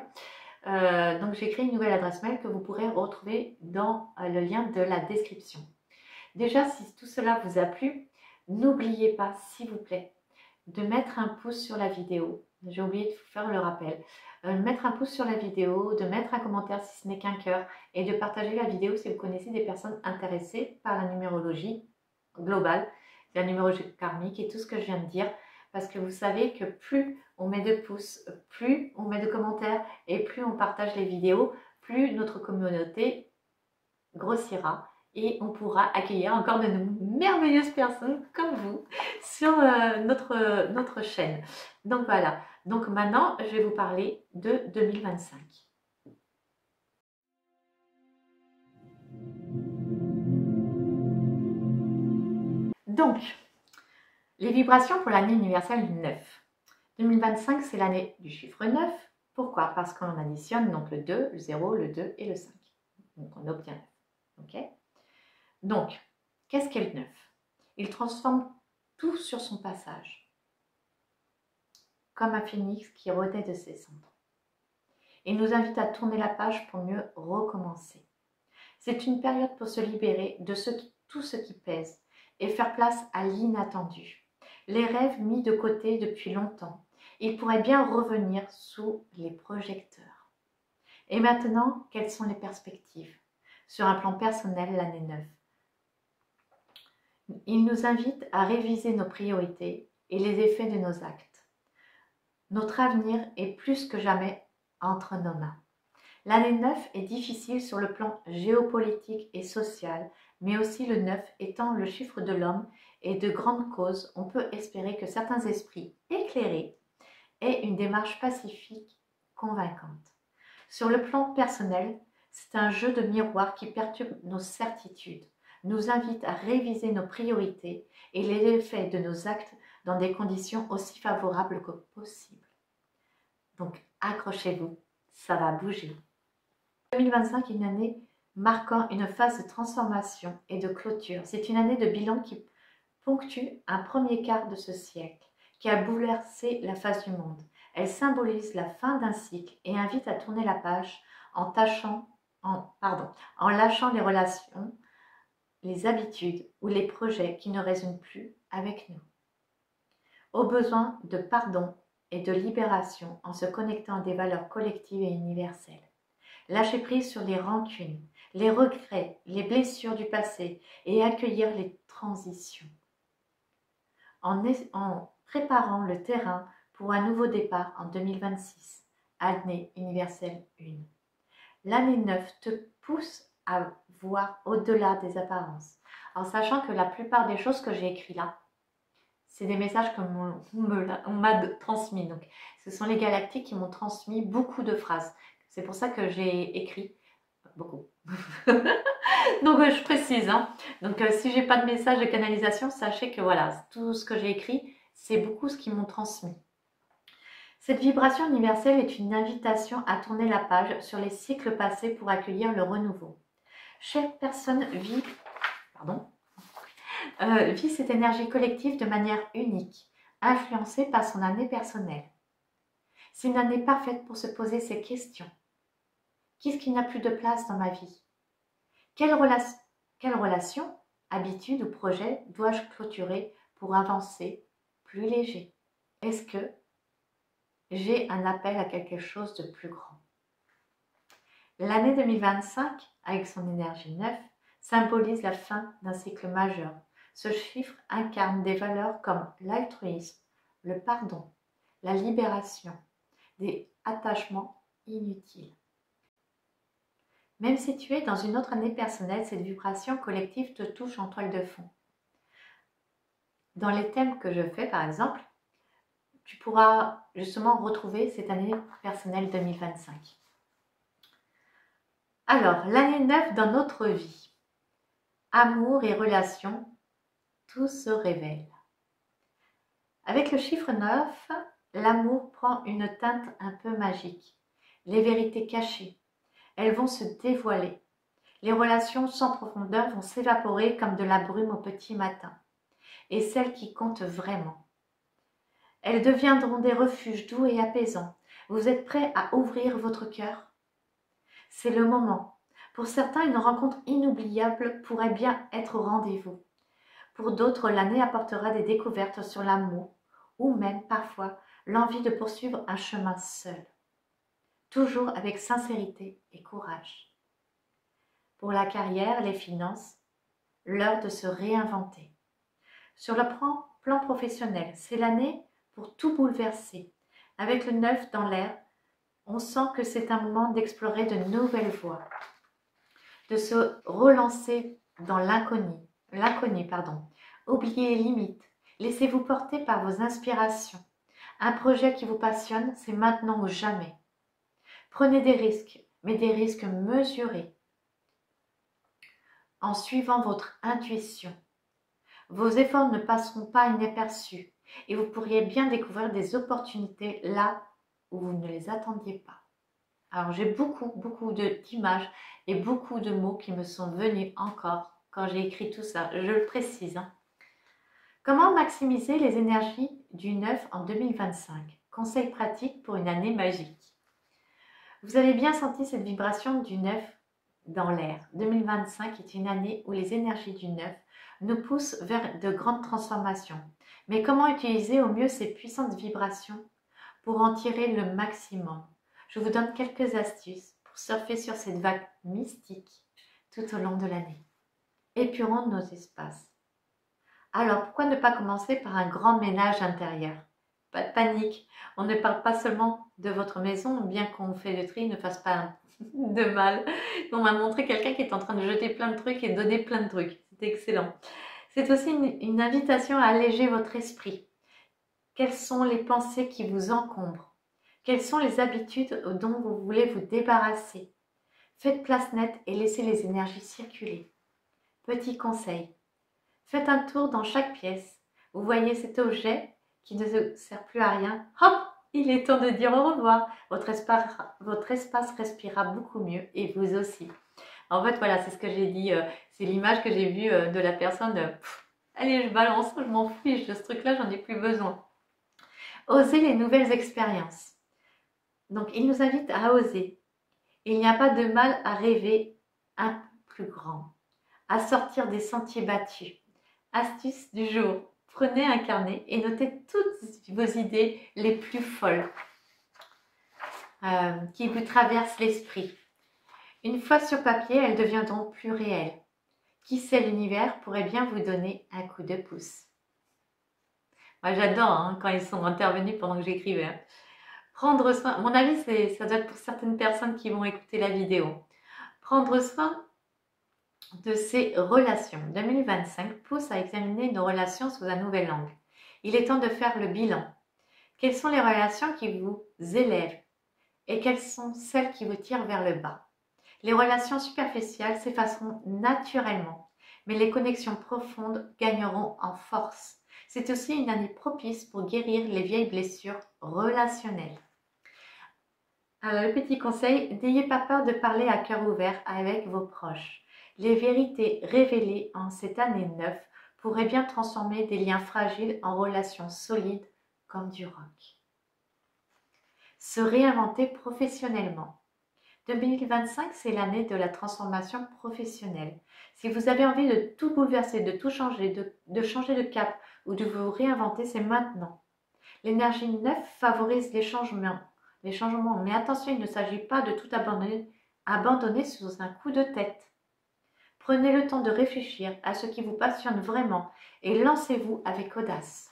Donc j'ai créé une nouvelle adresse mail que vous pourrez retrouver dans le lien de la description. Déjà, si tout cela vous a plu, n'oubliez pas, s'il vous plaît, de mettre un pouce sur la vidéo. J'ai oublié de vous faire le rappel. Mettre un pouce sur la vidéo, de mettre un commentaire si ce n'est qu'un cœur et de partager la vidéo si vous connaissez des personnes intéressées par la numérologie globale, la numérologie karmique et tout ce que je viens de dire. Parce que vous savez que plus on met de pouces, plus on met de commentaires et plus on partage les vidéos, plus notre communauté grossira et on pourra accueillir encore de merveilleuses personnes comme vous sur notre chaîne. Donc voilà, donc maintenant je vais vous parler de 2025. Donc, les vibrations pour l'année universelle du 9. 2025, c'est l'année du chiffre 9. Pourquoi? Parce qu'on additionne donc le 2, le 0, le 2 et le 5. Donc on obtient 9. Ok? Donc, qu'est-ce qu'est le 9? Il transforme tout sur son passage, comme un phénix qui renaît de ses cendres. Il nous invite à tourner la page pour mieux recommencer. C'est une période pour se libérer de tout ce qui pèse et faire place à l'inattendu. Les rêves mis de côté depuis longtemps, ils pourraient bien revenir sous les projecteurs. Et maintenant, quelles sont les perspectives? Sur un plan personnel, l'année 9. Il nous invite à réviser nos priorités et les effets de nos actes. Notre avenir est plus que jamais entre nos mains. L'année 9 est difficile sur le plan géopolitique et social, mais aussi le 9 étant le chiffre de l'homme et de grandes causes, on peut espérer que certains esprits éclairés aient une démarche pacifique convaincante. Sur le plan personnel, c'est un jeu de miroir qui perturbe nos certitudes, nous invite à réviser nos priorités et les effets de nos actes dans des conditions aussi favorables que possible. Donc accrochez-vous, ça va bouger. 2025 est une année marquant une phase de transformation et de clôture. C'est une année de bilan qui ponctue un premier quart de ce siècle, qui a bouleversé la face du monde. Elle symbolise la fin d'un cycle et invite à tourner la page en lâchant les relations, les habitudes ou les projets qui ne résonnent plus avec nous. Au besoin de pardon et de libération en se connectant à des valeurs collectives et universelles. Lâcher prise sur les rancunes, les regrets, les blessures du passé et accueillir les transitions. En préparant le terrain pour un nouveau départ en 2026, année universelle 1. L'année 9 te pousse à voir au-delà des apparences, en sachant que la plupart des choses que j'ai écrites là, c'est des messages qu'on m'a transmis. Donc, ce sont les galactiques qui m'ont transmis beaucoup de phrases. C'est pour ça que j'ai écrit beaucoup. Donc, je précise. Hein. Donc, si j'ai pas de message de canalisation, sachez que voilà, tout ce que j'ai écrit, c'est beaucoup ce qu'ils m'ont transmis. Cette vibration universelle est une invitation à tourner la page sur les cycles passés pour accueillir le renouveau. Chaque personne vit cette énergie collective de manière unique, influencée par son année personnelle. C'est une année parfaite pour se poser ces questions. Qu'est-ce qui n'a plus de place dans ma vie? Quelle relation, habitude ou projet dois-je clôturer pour avancer plus léger? Est-ce que j'ai un appel à quelque chose de plus grand? L'année 2025, avec son énergie 9, symbolise la fin d'un cycle majeur. Ce chiffre incarne des valeurs comme l'altruisme, le pardon, la libération, des attachements inutiles. Même si tu es dans une autre année personnelle, cette vibration collective te touche en toile de fond. Dans les thèmes que je fais, par exemple, tu pourras justement retrouver cette année personnelle 2025. Alors, l'année 9 dans notre vie. Amour et relations, tout se révèle. Avec le chiffre 9, l'amour prend une teinte un peu magique. Les vérités cachées, elles vont se dévoiler. Les relations sans profondeur vont s'évaporer comme de la brume au petit matin. Et celles qui comptent vraiment. Elles deviendront des refuges doux et apaisants. Vous êtes prêts à ouvrir votre cœur? C'est le moment. Pour certains, une rencontre inoubliable pourrait bien être au rendez-vous. Pour d'autres, l'année apportera des découvertes sur l'amour ou même parfois l'envie de poursuivre un chemin seul, toujours avec sincérité et courage. Pour la carrière, les finances, l'heure de se réinventer. Sur le plan professionnel, c'est l'année pour tout bouleverser. Avec le 9 dans l'air, on sent que c'est un moment d'explorer de nouvelles voies, de se relancer dans l'inconnu. Oubliez les limites, laissez-vous porter par vos inspirations. Un projet qui vous passionne, c'est maintenant ou jamais. Prenez des risques, mais des risques mesurés, en suivant votre intuition. Vos efforts ne passeront pas inaperçus et vous pourriez bien découvrir des opportunités là où vous ne les attendiez pas. Alors j'ai beaucoup d'images et beaucoup de mots qui me sont venus encore quand j'ai écrit tout ça, je le précise. Comment maximiser les énergies du 9 en 2025? Conseil pratique pour une année magique. Vous avez bien senti cette vibration du 9 dans l'air. 2025 est une année où les énergies du 9 nous poussent vers de grandes transformations. Mais comment utiliser au mieux ces puissantes vibrations pour en tirer le maximum? Je vous donne quelques astuces pour surfer sur cette vague mystique tout au long de l'année. Épurons nos espaces. Alors, pourquoi ne pas commencer par un grand ménage intérieur? Pas de panique, on ne parle pas seulement de votre maison, bien qu'on fait le tri ne fasse pas de mal. On m'a montré quelqu'un qui est en train de jeter plein de trucs et de donner plein de trucs. C'est excellent. C'est aussi une invitation à alléger votre esprit. Quelles sont les pensées qui vous encombrent? Quelles sont les habitudes dont vous voulez vous débarrasser? Faites place nette et laissez les énergies circuler. Petit conseil. Faites un tour dans chaque pièce. Vous voyez cet objet qui ne sert plus à rien. Hop! Il est temps de dire au revoir. Votre espace respirera beaucoup mieux et vous aussi. En fait, voilà, c'est ce que j'ai dit. C'est l'image que j'ai vue de la personne. Allez, je balance, je m'en fiche de ce truc-là, j'en ai plus besoin. Osez les nouvelles expériences. Donc, il nous invite à oser. Il n'y a pas de mal à rêver un peu plus grand, à sortir des sentiers battus. Astuce du jour. Prenez un carnet et notez toutes vos idées les plus folles qui vous traversent l'esprit. Une fois sur papier, elles deviendront plus réelles. Qui sait, l'univers pourrait bien vous donner un coup de pouce. Moi, j'adore quand ils sont intervenus pendant que j'écrivais. Prendre soin, mon avis, ça doit être pour certaines personnes qui vont écouter la vidéo. Prendre soin de ses relations. 2025 pousse à examiner nos relations sous un nouvel angle. Il est temps de faire le bilan. Quelles sont les relations qui vous élèvent et quelles sont celles qui vous tirent vers le bas? Les relations superficielles s'effaceront naturellement, mais les connexions profondes gagneront en force. C'est aussi une année propice pour guérir les vieilles blessures relationnelles. Alors, le petit conseil, n'ayez pas peur de parler à cœur ouvert avec vos proches. Les vérités révélées en cette année 9 pourraient bien transformer des liens fragiles en relations solides comme du roc. Se réinventer professionnellement. 2025, c'est l'année de la transformation professionnelle. Si vous avez envie de tout bouleverser, de tout changer, de changer de cap ou de vous réinventer, c'est maintenant. L'énergie 9 favorise les changements, mais attention, il ne s'agit pas de tout abandonner sous un coup de tête. Prenez le temps de réfléchir à ce qui vous passionne vraiment et lancez-vous avec audace.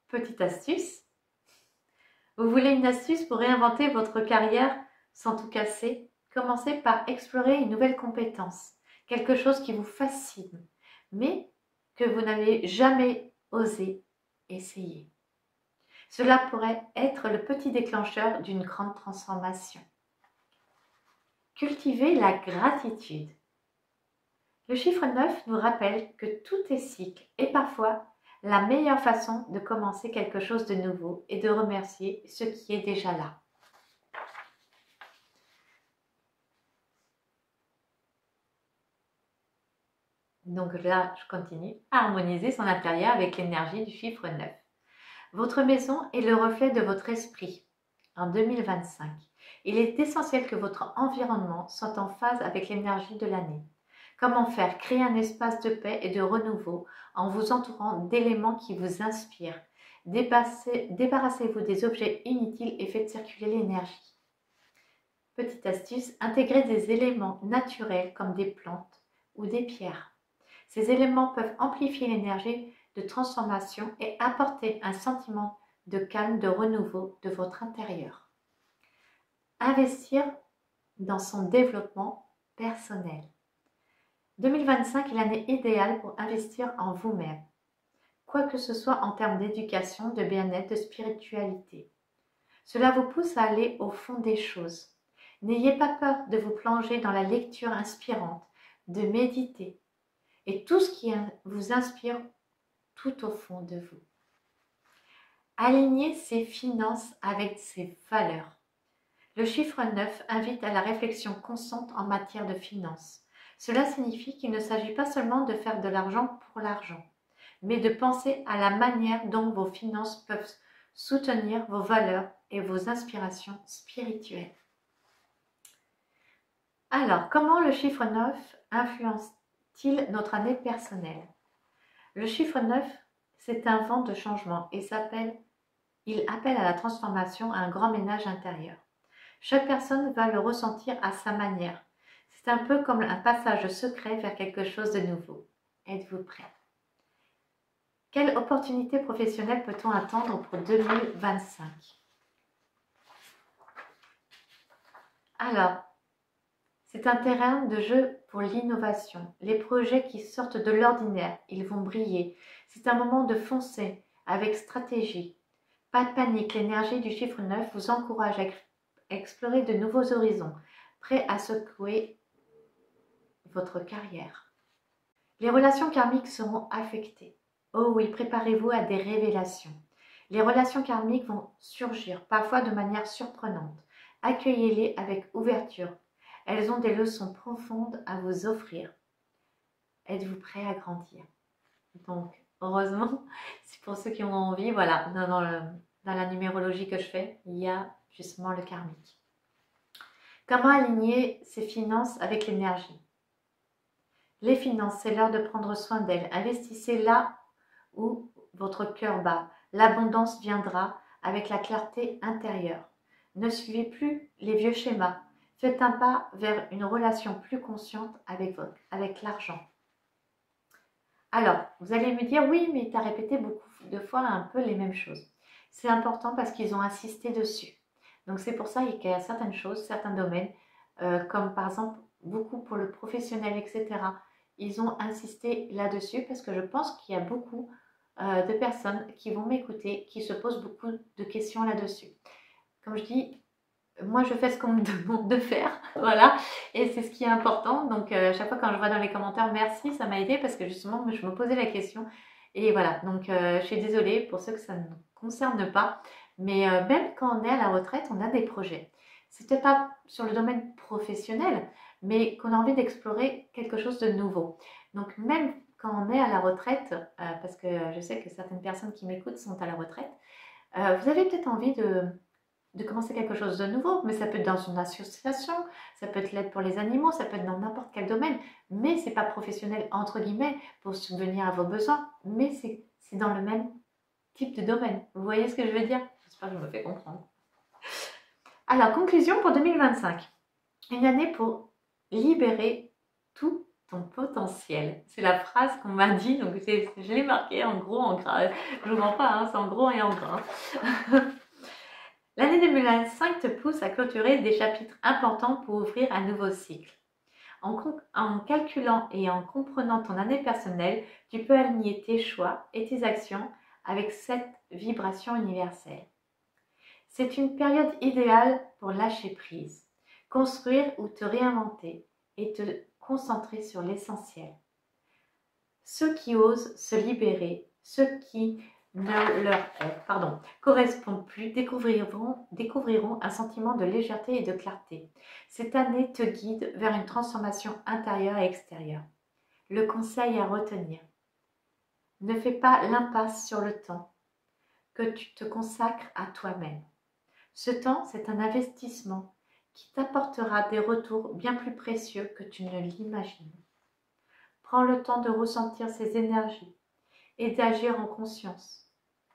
Petite astuce. Vous voulez une astuce pour réinventer votre carrière sans tout casser? Commencez par explorer une nouvelle compétence, quelque chose qui vous fascine, mais que vous n'avez jamais osé essayer. Cela pourrait être le petit déclencheur d'une grande transformation. Cultivez la gratitude. Le chiffre 9 nous rappelle que tout est cycle et parfois, la meilleure façon de commencer quelque chose de nouveau est de remercier ce qui est déjà là. Donc là, je continue à harmoniser son intérieur avec l'énergie du chiffre 9. Votre maison est le reflet de votre esprit en 2025. Il est essentiel que votre environnement soit en phase avec l'énergie de l'année. Comment faire? Créer un espace de paix et de renouveau en vous entourant d'éléments qui vous inspirent. Débarrassez-vous des objets inutiles et faites circuler l'énergie. Petite astuce, intégrez des éléments naturels comme des plantes ou des pierres. Ces éléments peuvent amplifier l'énergie de transformation et apporter un sentiment de calme, de renouveau de votre intérieur. Investir dans son développement personnel. 2025 est l'année idéale pour investir en vous-même, quoi que ce soit en termes d'éducation, de bien-être, de spiritualité. Cela vous pousse à aller au fond des choses. N'ayez pas peur de vous plonger dans la lecture inspirante, de méditer et tout ce qui vous inspire tout au fond de vous. Alignez ses finances avec ses valeurs. Le chiffre 9 invite à la réflexion constante en matière de finances. Cela signifie qu'il ne s'agit pas seulement de faire de l'argent pour l'argent, mais de penser à la manière dont vos finances peuvent soutenir vos valeurs et vos inspirations spirituelles. Alors, comment le chiffre 9 influence-t-il notre année personnelle? Le chiffre 9, c'est un vent de changement et il appelle à la transformation, à un grand ménage intérieur. Chaque personne va le ressentir à sa manière. C'est un peu comme un passage secret vers quelque chose de nouveau. Êtes-vous prêt? Quelle opportunité professionnelle peut-on attendre pour 2025? Alors, c'est un terrain de jeu pour l'innovation. Les projets qui sortent de l'ordinaire, ils vont briller. C'est un moment de foncer avec stratégie. Pas de panique, l'énergie du chiffre 9 vous encourage à explorer de nouveaux horizons, prêts à secouer votre carrière. Les relations karmiques seront affectées. Oh oui, préparez-vous à des révélations. Les relations karmiques vont surgir, parfois de manière surprenante. Accueillez-les avec ouverture. Elles ont des leçons profondes à vous offrir. Êtes-vous prêt à grandir? Donc, heureusement, c'est pour ceux qui ont envie, voilà, dans la numérologie que je fais, il y a justement le karmique. Comment aligner ses finances avec l'énergie? Les finances, c'est l'heure de prendre soin d'elles. Investissez là où votre cœur bat. L'abondance viendra avec la clarté intérieure. Ne suivez plus les vieux schémas. Faites un pas vers une relation plus consciente avec l'argent. Alors, vous allez me dire, oui, mais tu as répété beaucoup de fois un peu les mêmes choses. C'est important parce qu'ils ont insisté dessus. Donc, c'est pour ça qu'il y a certaines choses, certains domaines, comme par exemple, beaucoup pour le professionnel, etc. Ils ont insisté là-dessus parce que je pense qu'il y a beaucoup de personnes qui vont m'écouter, qui se posent beaucoup de questions là-dessus. Comme je dis, moi je fais ce qu'on me demande de faire, voilà, et c'est ce qui est important. Donc à chaque fois quand je vois dans les commentaires merci, ça m'a aidé parce que justement je me posais la question et voilà. Donc je suis désolée pour ceux que ça ne concerne pas, mais même quand on est à la retraite, on a des projets. C'est peut-être pas sur le domaine professionnel, mais qu'on a envie d'explorer quelque chose de nouveau. Donc même quand on est à la retraite, parce que je sais que certaines personnes qui m'écoutent sont à la retraite, vous avez peut-être envie de commencer quelque chose de nouveau, mais ça peut être dans une association, ça peut être l'aide pour les animaux, ça peut être dans n'importe quel domaine, mais c'est pas professionnel entre guillemets pour subvenir à vos besoins, mais c'est dans le même type de domaine. Vous voyez ce que je veux dire? J'espère que je me fais comprendre. Alors, conclusion pour 2025. Une année pour libérer tout ton potentiel. C'est la phrase qu'on m'a dit, donc je l'ai marqué en gros, en gras. Je vous mens pas, hein, c'est en gros et en gras. L'année 2025 te pousse à clôturer des chapitres importants pour ouvrir un nouveau cycle. En calculant et en comprenant ton année personnelle, tu peux aligner tes choix et tes actions avec cette vibration universelle. C'est une période idéale pour lâcher prise, construire ou te réinventer et te concentrer sur l'essentiel. Ceux qui osent se libérer, ceux qui ne leur correspondent plus, découvriront un sentiment de légèreté et de clarté. Cette année te guide vers une transformation intérieure et extérieure. Le conseil à retenir: ne fais pas l'impasse sur le temps que tu te consacres à toi-même. Ce temps, c'est un investissement qui t'apportera des retours bien plus précieux que tu ne l'imagines. Prends le temps de ressentir ces énergies et d'agir en conscience.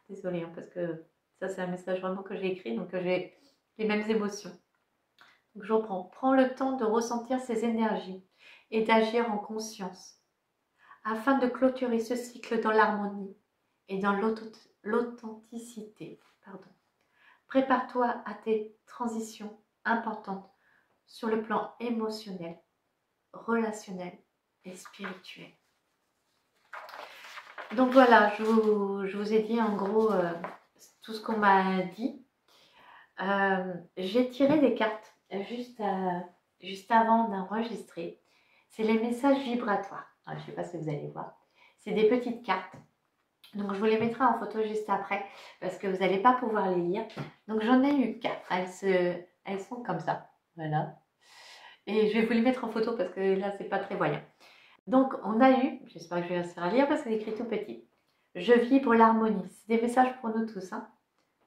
Désolée, parce que ça c'est un message vraiment que j'ai écrit, donc j'ai les mêmes émotions. Donc je reprends. Prends le temps de ressentir ces énergies et d'agir en conscience, afin de clôturer ce cycle dans l'harmonie et dans l'authenticité. Prépare-toi à tes transitions importantes sur le plan émotionnel, relationnel et spirituel. Donc voilà, je vous ai dit en gros tout ce qu'on m'a dit. J'ai tiré des cartes juste avant d'enregistrer. C'est les messages vibratoires. Je ne sais pas si vous allez voir. C'est des petites cartes. Donc je vous les mettrai en photo juste après parce que vous n'allez pas pouvoir les lire. Donc j'en ai eu 4. Elles sont comme ça. Voilà. Et je vais vous les mettre en photo parce que là, c'est pas très voyant. Donc on a eu, j'espère que je vais réussir à lire parce que c'est écrit tout petit. Je vibre l'harmonie. C'est des messages pour nous tous. Hein.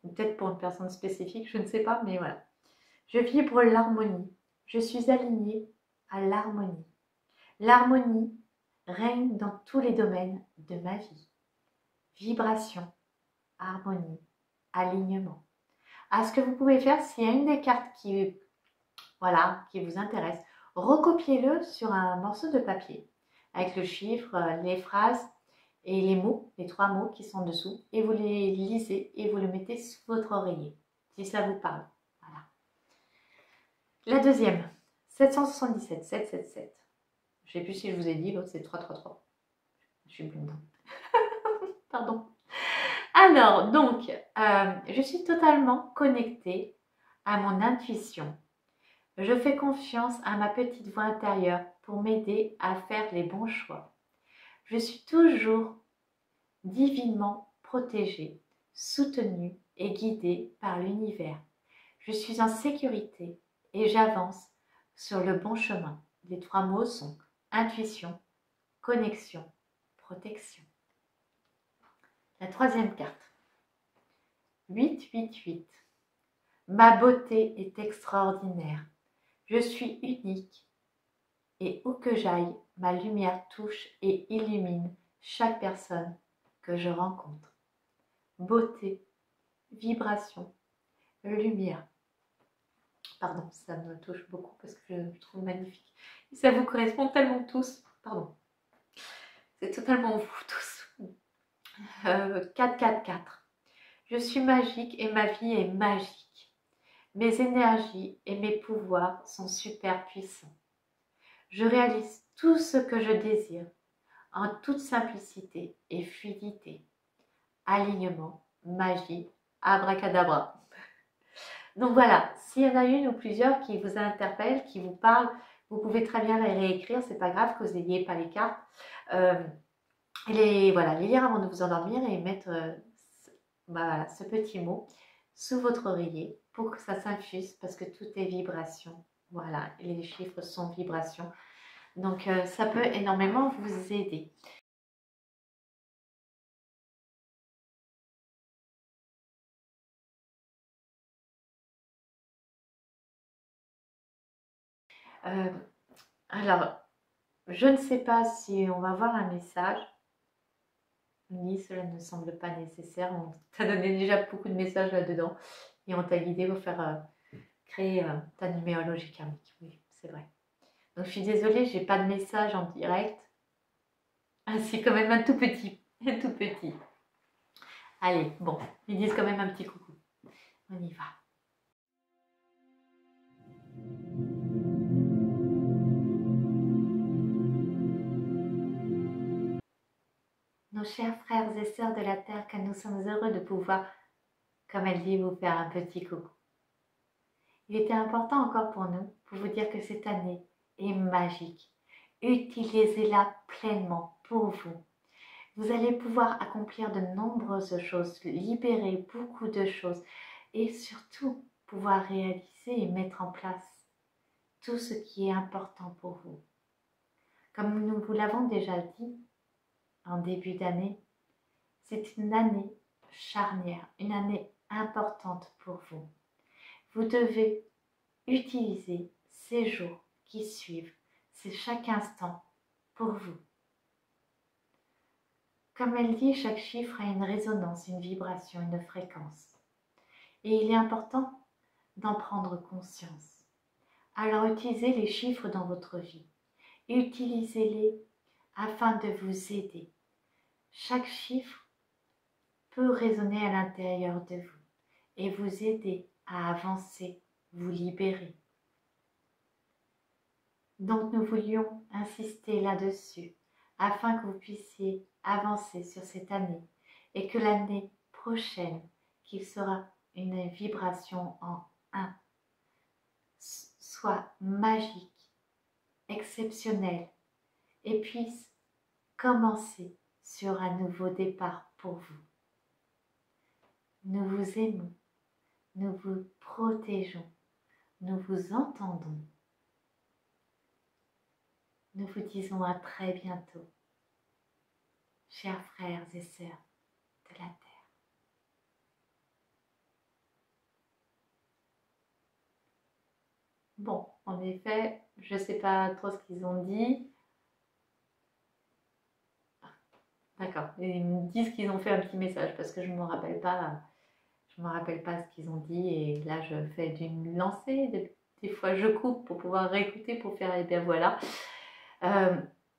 Peut-être pour une personne spécifique, je ne sais pas, mais voilà. Je vibre l'harmonie. Je suis alignée à l'harmonie. L'harmonie règne dans tous les domaines de ma vie. Vibration, harmonie, alignement. Ce que vous pouvez faire, s'il y a une des cartes qui vous intéresse, recopiez-le sur un morceau de papier avec le chiffre, les phrases et les mots, les 3 mots qui sont dessous, et vous les lisez et vous les mettez sous votre oreiller, si ça vous parle. Voilà. La deuxième, 777, 777. Je ne sais plus si je vous ai dit, l'autre c'est 333. Je suis blonde. Pardon. Alors, donc, je suis totalement connectée à mon intuition. Je fais confiance à ma petite voix intérieure pour m'aider à faire les bons choix. Je suis toujours divinement protégée, soutenue et guidée par l'univers. Je suis en sécurité et j'avance sur le bon chemin. Les 3 mots sont intuition, connexion, protection. La troisième carte. 888. Ma beauté est extraordinaire. Je suis unique et où que j'aille, ma lumière touche et illumine chaque personne que je rencontre. Beauté, vibration, lumière. Pardon, ça me touche beaucoup parce que je le trouve magnifique. Et ça vous correspond tellement tous. Pardon. C'est totalement vous tous. 444. Je suis magique et ma vie est magique. Mes énergies et mes pouvoirs sont super puissants. Je réalise tout ce que je désire en toute simplicité et fluidité. Alignement, magie, abracadabra. Donc voilà, s'il y en a une ou plusieurs qui vous interpellent, qui vous parlent, vous pouvez très bien les réécrire, c'est pas grave que vous n'ayez pas les cartes. Les lire avant de vous endormir et mettre ce petit mot sous votre oreiller pour que ça s'infuse parce que tout est vibration. Voilà, les chiffres sont vibrations. Donc ça peut énormément vous aider. Alors, je ne sais pas si on va avoir un message. Ni cela ne semble pas nécessaire. On t'a donné déjà beaucoup de messages là-dedans et on t'a guidé pour faire créer ta numérologie karmique. Oui, c'est vrai. Donc je suis désolée, j'ai pas de message en direct. Ah, c'est quand même un tout petit. Un tout petit. Allez, bon, ils disent quand même un petit coucou. On y va. Nos chers frères et sœurs de la Terre, que nous sommes heureux de pouvoir, comme elle dit, vous faire un petit coucou. Il était important encore pour nous, pour vous dire que cette année est magique. Utilisez-la pleinement pour vous. Vous allez pouvoir accomplir de nombreuses choses, libérer beaucoup de choses et surtout pouvoir réaliser et mettre en place tout ce qui est important pour vous. Comme nous vous l'avons déjà dit en début d'année, c'est une année charnière, une année importante pour vous. Vous devez utilisez ces jours qui suivent, c'est chaque instant pour vous. Comme elle dit, chaque chiffre a une résonance, une vibration, une fréquence. Et il est important d'en prendre conscience. Alors utilisez les chiffres dans votre vie. Utilisez-les afin de vous aider. Chaque chiffre peut résonner à l'intérieur de vous et vous aider à avancer, vous libérer. Donc nous voulions insister là-dessus afin que vous puissiez avancer sur cette année et que l'année prochaine, qu'il sera une vibration en 1, soit magique, exceptionnelle et puisse commencer sur un nouveau départ pour vous. Nous vous aimons, nous vous protégeons, nous vous entendons. Nous vous disons à très bientôt, chers frères et sœurs de la Terre. Bon, en effet, je ne sais pas trop ce qu'ils ont dit. D'accord, ils me disent qu'ils ont fait un petit message parce que je ne me rappelle pas. Je me rappelle pas ce qu'ils ont dit et là je fais d'une lancée. Des fois je coupe pour pouvoir réécouter pour faire et bien voilà.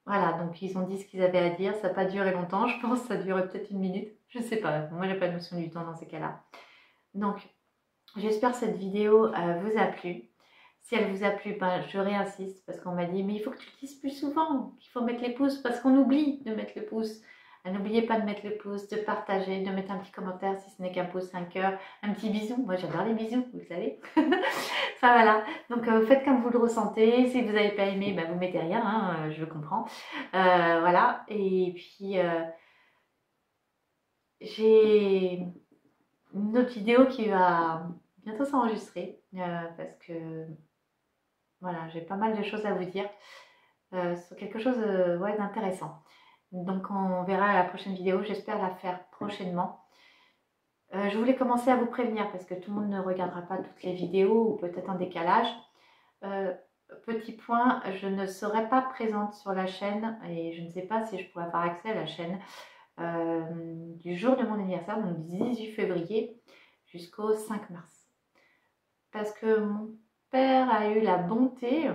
Voilà, donc ils ont dit ce qu'ils avaient à dire. Ça n'a pas duré longtemps, je pense. Ça a duré peut-être 1 minute. Je ne sais pas. Moi, j'ai pas de notion du temps dans ces cas-là. Donc, j'espère que cette vidéo vous a plu. Si elle vous a plu, ben, je réinsiste parce qu'on m'a dit mais il faut que tu le dises plus souvent, qu'il faut mettre les pouces parce qu'on oublie de mettre le pouce. N'oubliez pas de mettre le pouce, de partager, de mettre un petit commentaire si ce n'est qu'un pouce, un cœur, un petit bisou. Moi j'adore les bisous, vous le savez. Enfin voilà, donc faites comme vous le ressentez. Si vous n'avez pas aimé, ben, vous mettez rien, hein, je comprends. Voilà, et puis j'ai une autre vidéo qui va bientôt s'enregistrer parce que voilà, j'ai pas mal de choses à vous dire sur quelque chose ouais, d'intéressant. Donc on verra à la prochaine vidéo, j'espère la faire prochainement. Je voulais commencer à vous prévenir parce que tout le monde ne regardera pas toutes les vidéos ou peut-être en décalage. Petit point, je ne serai pas présente sur la chaîne et je ne sais pas si je pourrai avoir accès à la chaîne du jour de mon anniversaire, donc du 18 février jusqu'au 5 mars. Parce que mon père a eu la bonté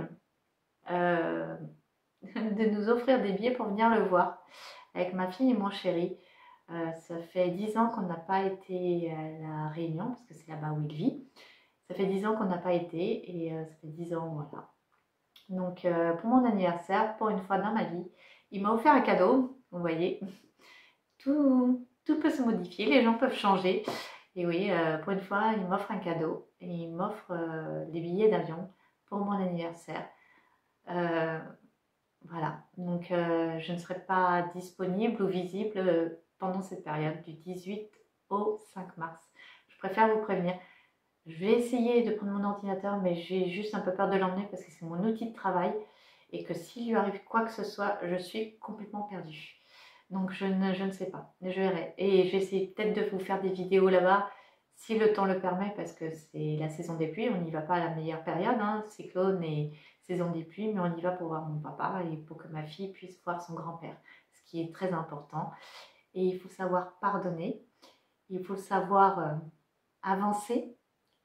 de nous offrir des billets pour venir le voir avec ma fille et mon chéri. Ça fait 10 ans qu'on n'a pas été à la Réunion parce que c'est là-bas où il vit. Ça fait 10 ans qu'on n'a pas été et ça fait 10 ans, voilà. Donc pour mon anniversaire, pour une fois dans ma vie, il m'a offert un cadeau. Vous voyez, tout peut se modifier, les gens peuvent changer. Et oui, pour une fois, il m'offre un cadeau et il m'offre les billets d'avion pour mon anniversaire. Voilà, donc je ne serai pas disponible ou visible pendant cette période du 18 au 5 mars. Je préfère vous prévenir. Je vais essayer de prendre mon ordinateur, mais j'ai juste un peu peur de l'emmener parce que c'est mon outil de travail et que s'il lui arrive quoi que ce soit, je suis complètement perdue. Donc je ne sais pas, je verrai. Et je vais essayer peut-être de vous faire des vidéos là-bas si le temps le permet parce que c'est la saison des pluies, on n'y va pas à la meilleure période, hein, cyclone et saison des pluies, mais on y va pour voir mon papa et pour que ma fille puisse voir son grand-père, ce qui est très important. Et il faut savoir pardonner, il faut savoir avancer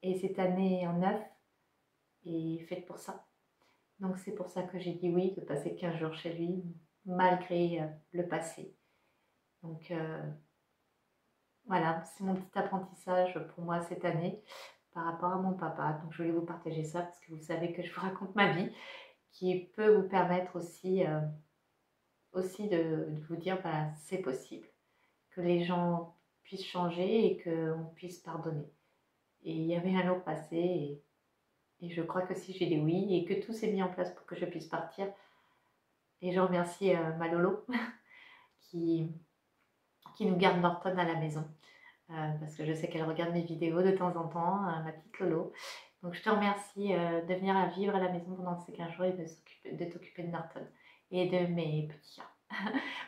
et cette année en 9 est faite pour ça. Donc c'est pour ça que j'ai dit oui, de passer 15 jours chez lui malgré le passé. Donc voilà, c'est mon petit apprentissage pour moi cette année par rapport à mon papa. Donc je voulais vous partager ça parce que vous savez que je vous raconte ma vie qui peut vous permettre aussi, de vous dire bah, c'est possible, que les gens puissent changer et qu'on puisse pardonner. Et il y avait un long passé et je crois que si j'ai dit oui et que tout s'est mis en place pour que je puisse partir. Et je remercie ma Lolo qui nous garde Norton à la maison. Parce que je sais qu'elle regarde mes vidéos de temps en temps, ma petite Lolo. Donc je te remercie de venir vivre à la maison pendant ces 15 jours et de t'occuper de Norton et de mes petits chats.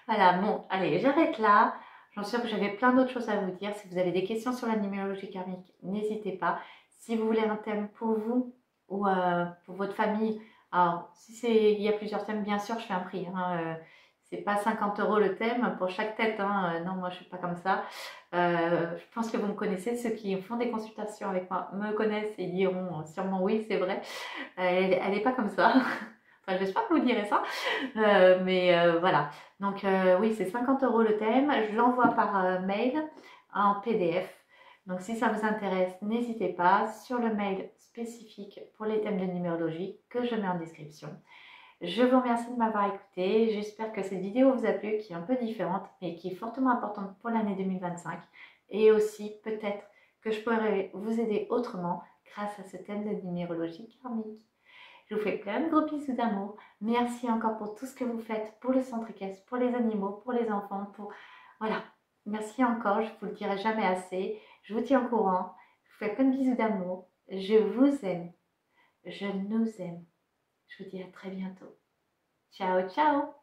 Voilà, bon, allez, j'arrête là. J'en suis sûre que j'avais plein d'autres choses à vous dire. Si vous avez des questions sur la numérologie karmique, n'hésitez pas. Si vous voulez un thème pour vous, ou pour votre famille. Alors, si il y a plusieurs thèmes, bien sûr, je fais un prix. Hein, c'est pas 50 € le thème pour chaque tête. Hein, non, moi, je suis pas comme ça. Je pense que vous me connaissez. Ceux qui font des consultations avec moi me connaissent et diront sûrement oui, c'est vrai. Elle n'est pas comme ça. Enfin, j'espère que vous direz ça. Voilà. Donc, oui, c'est 50 € le thème. Je l'envoie par mail en PDF. Donc, si ça vous intéresse, n'hésitez pas sur le mail spécifique pour les thèmes de numérologie que je mets en description. Je vous remercie de m'avoir écouté. J'espère que cette vidéo vous a plu, qui est un peu différente, mais qui est fortement importante pour l'année 2025. Et aussi, peut-être que je pourrais vous aider autrement grâce à ce thème de numérologie karmique. Je vous fais plein de gros bisous d'amour. Merci encore pour tout ce que vous faites pour le centre équestre, pour les animaux, pour les enfants, pour... Voilà. Merci encore, je ne vous le dirai jamais assez. Je vous tiens au courant. Je vous fais plein de bisous d'amour. Je vous aime. Je nous aime. Je vous dis à très bientôt. Ciao, ciao!